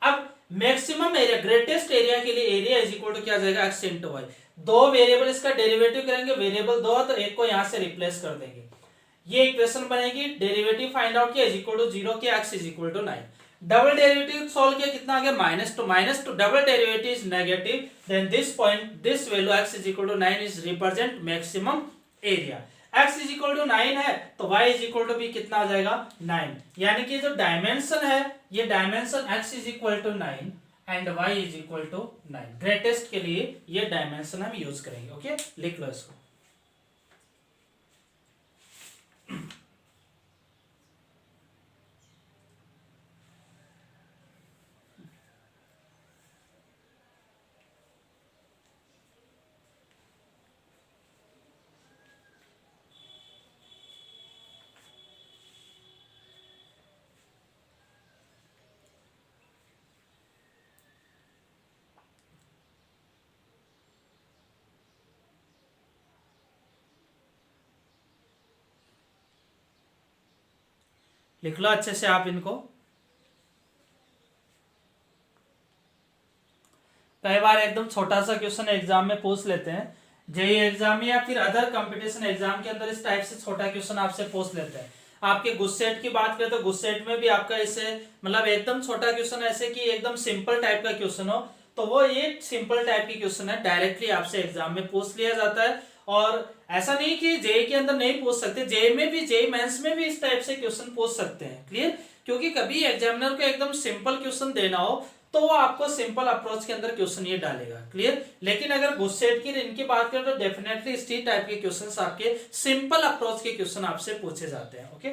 अब मैक्सिमम एरिया, ग्रेटेस्ट एरिया के लिए एरिया इज इक्वल टू क्या जाएगा x into Y. दो variable इसका derivative करेंगे, variable दो तो एक को यहां से रिप्लेस कर देंगे, ये इक्वेशन बनेगी। डेरिवेटिव फाइंड आउट किया इज इक्वल टू 0 किया, x is equal to 9। Double derivative solve किया कितना आ गया -2, double derivative is negative, then this point this value x is equal to 9 is represent maximum area. x is equal to 9 है तो y is equal to भी कितना आ जाएगा 9, यानी कि जो डायमेंशन है ये dimension x is equal to 9 and y is equal to 9। Greatest के लिए ये डायमेंशन हम यूज करेंगे। ओके, लिख लो इसको। लिख लो अच्छे से आप इनको। कई बार एकदम छोटा सा क्वेश्चन एग्जाम में पूछ लेते हैं, जेईई एग्जाम में या फिर अदर कंपटीशन एग्जाम के अंदर इस टाइप से छोटा क्वेश्चन आपसे पूछ लेते हैं। आपके गुस्सेट की बात करें तो गुस्सेट में भी आपका इसे मतलब एकदम छोटा क्वेश्चन ऐसे कि एकदम सिंपल टाइप का क्वेश्चन हो, तो वो ये सिंपल टाइप की क्वेश्चन है, डायरेक्टली आपसे एग्जाम में पूछ लिया जाता है। और ऐसा नहीं कि जेईई के अंदर नहीं पूछ सकते, जेईई में भी, जेईई मेंस में भी इस टाइप से क्वेश्चन पूछ सकते हैं। क्लियर, क्योंकि कभी एग्जामिनर को एकदम सिंपल क्वेश्चन देना हो तो वो आपको सिंपल अप्रोच के अंदर क्वेश्चन ये डालेगा। क्लियर, लेकिन अगर गुस्सेट की इनकी बात करें तो डेफिनेटली इस टाइप के क्वेश्चंस आपके सिंपल अप्रोच के क्वेश्चन आपसे पूछे जाते हैं। ओके,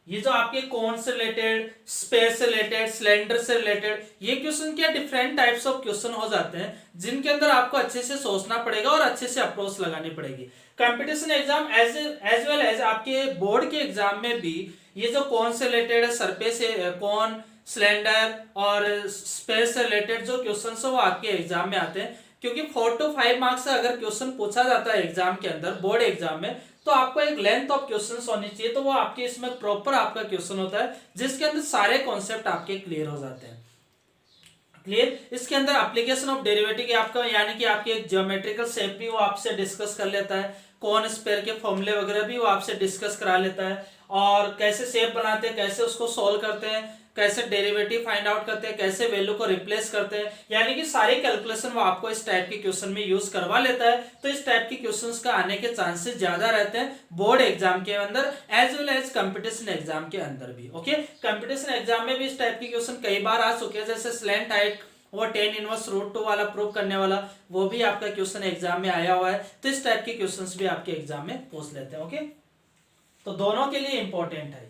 ये जो आपके कौन से रिलेटेड, स्पेस से रिलेटेड, सिलेंडर से रिलेटेड, ये क्वेश्चन क्या डिफरेंट टाइप्स ऑफ क्वेश्चन हो जाते हैं जिनके अंदर आपको अच्छे से सोचना पड़ेगा और अच्छे से अप्रोच लगानी पड़ेगी। Competition exam as well as आपके बोर्ड के एग्जाम में भी ये जो कौन से रिलेटेड है, सरफेस कौन, सिलेंडर और स्पेस से रिलेटेड जो क्वेश्चन है वो आपके एग्जाम में आते हैं, क्योंकि 4 to 5 मार्क्स से अगर क्वेश्चन पूछा जाता है एग्जाम के अंदर, बोर्ड एग्जाम में, तो आपको एक लेंथ ऑफ क्वेश्चंस होनी चाहिए, तो वो आपके इसमें प्रॉपर आपका क्वेश्चन होता है जिसके अंदर सारे कॉन्सेप्ट आपके क्लियर हो जाते हैं। क्लियर, इसके अंदर एप्लीकेशन ऑफ डेरिवेटिव के आपका यानी कि आपके ज्योमेट्रिकल शेप भी वो आपसे डिस्कस कर लेता है, कौन स्पेयर के फॉर्मूले वगैरह भी वो आपसे डिस्कस करा लेता है, और कैसे शेप बनाते हैं, कैसे उसको सोल्व करते हैं, कैसे डेरिवेटिव फाइंड आउट करते हैं, कैसे वैल्यू को रिप्लेस करते हैं, यानी कि सारी कैलकुलेशन वो आपको इस टाइप के क्वेश्चन में यूज करवा लेता है। तो इस टाइप के क्वेश्चंस का आने के चांसेस ज्यादा रहते हैं बोर्ड एग्जाम के अंदर as well as competition exam के अंदर भी। ओके, कंपटीशन एग्जाम में भी इस टाइप के क्वेश्चन कई बार आ चुके हैं, जैसे स्लैंट हाइट वो tan इनवर्स रूट 2 वाला प्रूव करने वाला, वो भी आपका क्वेश्चन एग्जाम में आया हुआ है। तो इस टाइप के क्वेश्चंस भी आपके एग्जाम में पूछ लेते हैं। ओके, तो दोनों के लिए इंपॉर्टेंट है।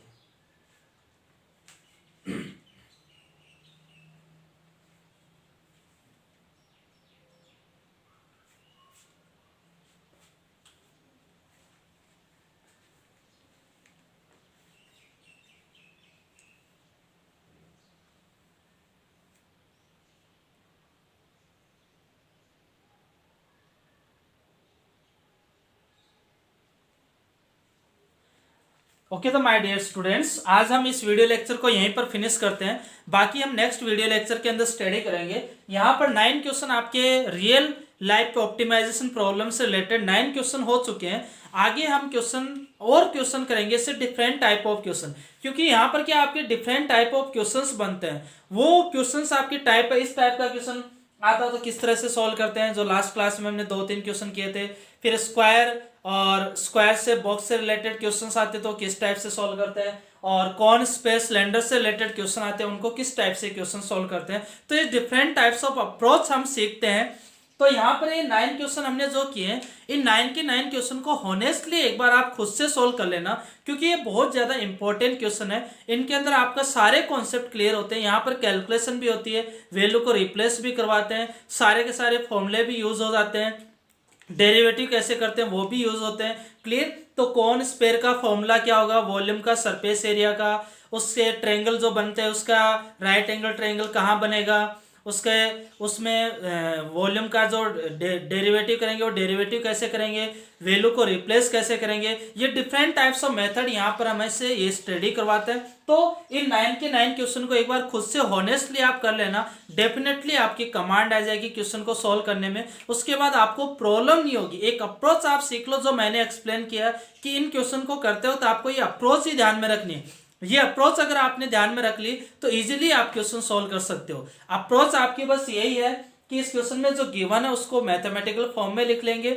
ओके, तो माय डियर स्टूडेंट्स, आज हम इस वीडियो लेक्चर को यहीं पर फिनिश करते हैं। बाकी हम नेक्स्ट वीडियो लेक्चर के अंदर स्टडी करेंगे। यहाँ पर 9 क्वेश्चन आपके रियल लाइफ ऑप्टिमाइजेशन प्रॉब्लम से रिलेटेड 9 क्वेश्चन हो चुके हैं। आगे हम क्वेश्चन करेंगे इससे डिफरेंट टाइप ऑफ क्वेश्चन, क्योंकि यहाँ पर क्या आपके डिफरेंट टाइप ऑफ क्वेश्चंस बनते हैं। वो क्वेश्चंस आपके टाइप, इस टाइप का क्वेश्चन आता है तो किस तरह से सॉल्व करते हैं, जो लास्ट क्लास में हमने 2-3 क्वेश्चन किए थे। फिर स्क्वायर और स्क्वायर से बॉक्स से रिलेटेड क्वेश्चंस आते तो किस टाइप से सॉल्व करते हैं, और कौन स्पेस सिलेंडर से रिलेटेड क्वेश्चन आते हैं उनको किस टाइप से क्वेश्चन सॉल्व करते हैं। तो ये डिफरेंट टाइप्स ऑफ अप्रोच हम सीखते हैं। तो यहाँ पर ये 9 क्वेश्चन हमने जो किए, इन 9 के 9 क्वेश्चन को होनेस्टली एक बार आप खुद से सोल्व कर लेना, क्योंकि ये बहुत ज्यादा इंपॉर्टेंट क्वेश्चन है। इनके अंदर आपका सारे कॉन्सेप्ट क्लियर होते हैं। यहाँ पर कैलकुलेशन भी होती है, वैल्यू को रिप्लेस भी करवाते हैं, सारे के सारे फॉर्मूले भी यूज हो जाते हैं, डेरिवेटिव कैसे करते हैं वो भी यूज होते हैं। क्लियर? तो कौन स्पेयर का फॉर्मूला क्या होगा, वॉल्यूम का, सरफेस एरिया का, उसके ट्रायंगल जो बनते हैं उसका राइट एंगल ट्रायंगल कहाँ बनेगा, उसमें वॉल्यूम का जो डेरिवेटिव करेंगे वो डेरिवेटिव कैसे करेंगे, वैल्यू को रिप्लेस कैसे करेंगे। ये डिफरेंट टाइप्स ऑफ मेथड यहाँ पर हमें से ये स्टडी करवाते हैं। तो इन 9 के 9 क्वेश्चन को एक बार खुद से हॉनेस्टली आप कर लेना, डेफिनेटली आपकी कमांड आ जाएगी क्वेश्चन को सॉल्व करने में। उसके बाद आपको प्रॉब्लम नहीं होगी, एक अप्रोच आप सीख लो जो मैंने एक्सप्लेन किया कि इन क्वेश्चन को करते हो तो आपको ये अप्रोच ही ध्यान में रखनी है। ये अप्रोच अगर आपने ध्यान में रख ली तो इजीली आप क्वेश्चन सॉल्व कर सकते हो। अप्रोच आपकी बस यही है कि इस क्वेश्चन में जो गिवन है उसको मैथमेटिकल फॉर्म में लिख लेंगे,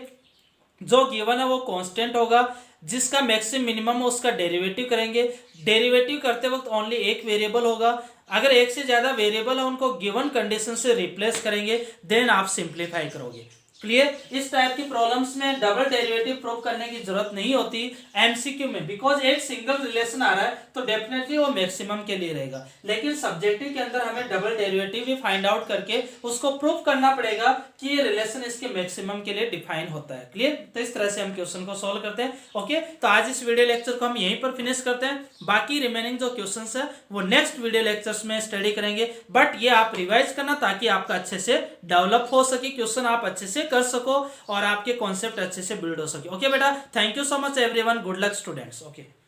जो गिवन है वो कांस्टेंट होगा, जिसका मैक्सिमम मिनिमम है उसका डेरिवेटिव करेंगे। डेरिवेटिव करते वक्त ओनली एक वेरिएबल होगा, अगर एक से ज्यादा वेरिएबल है उनको गिवन कंडीशन से रिप्लेस करेंगे, देन आप सिंप्लीफाई करोगे। क्लियर? इस टाइप की प्रॉब्लम्स में डबल डेरिवेटिव प्रूव करने की जरूरत नहीं होती एमसीक्यू में, बिकॉज एक सिंगल रिलेशन आ रहा है तो डेफिनेटली वो मैक्सिमम के लिए रहेगा। लेकिन सब्जेक्टिव के अंदर हमें डबल डेरिवेटिव भी फाइंड आउट करके उसको प्रूव करना पड़ेगा कि ये रिलेशन इसके मैक्सिमम के लिए डिफाइन होता है। क्लियर? तो इस तरह से हम क्वेश्चन को सॉल्व करते हैं। ओके, तो आज इस वीडियो लेक्चर को हम यहीं पर फिनिश करते हैं। बाकी रिमेनिंग जो क्वेश्चन है वो नेक्स्ट वीडियो लेक्चर्स में स्टडी करेंगे, बट ये आप रिवाइज करना ताकि आपका अच्छे से डेवलप हो सके, क्वेश्चन आप अच्छे से कर सको और आपके कॉन्सेप्ट अच्छे से बिल्ड हो सके। ओके बेटा, thank you so much everyone, good luck students. Okay.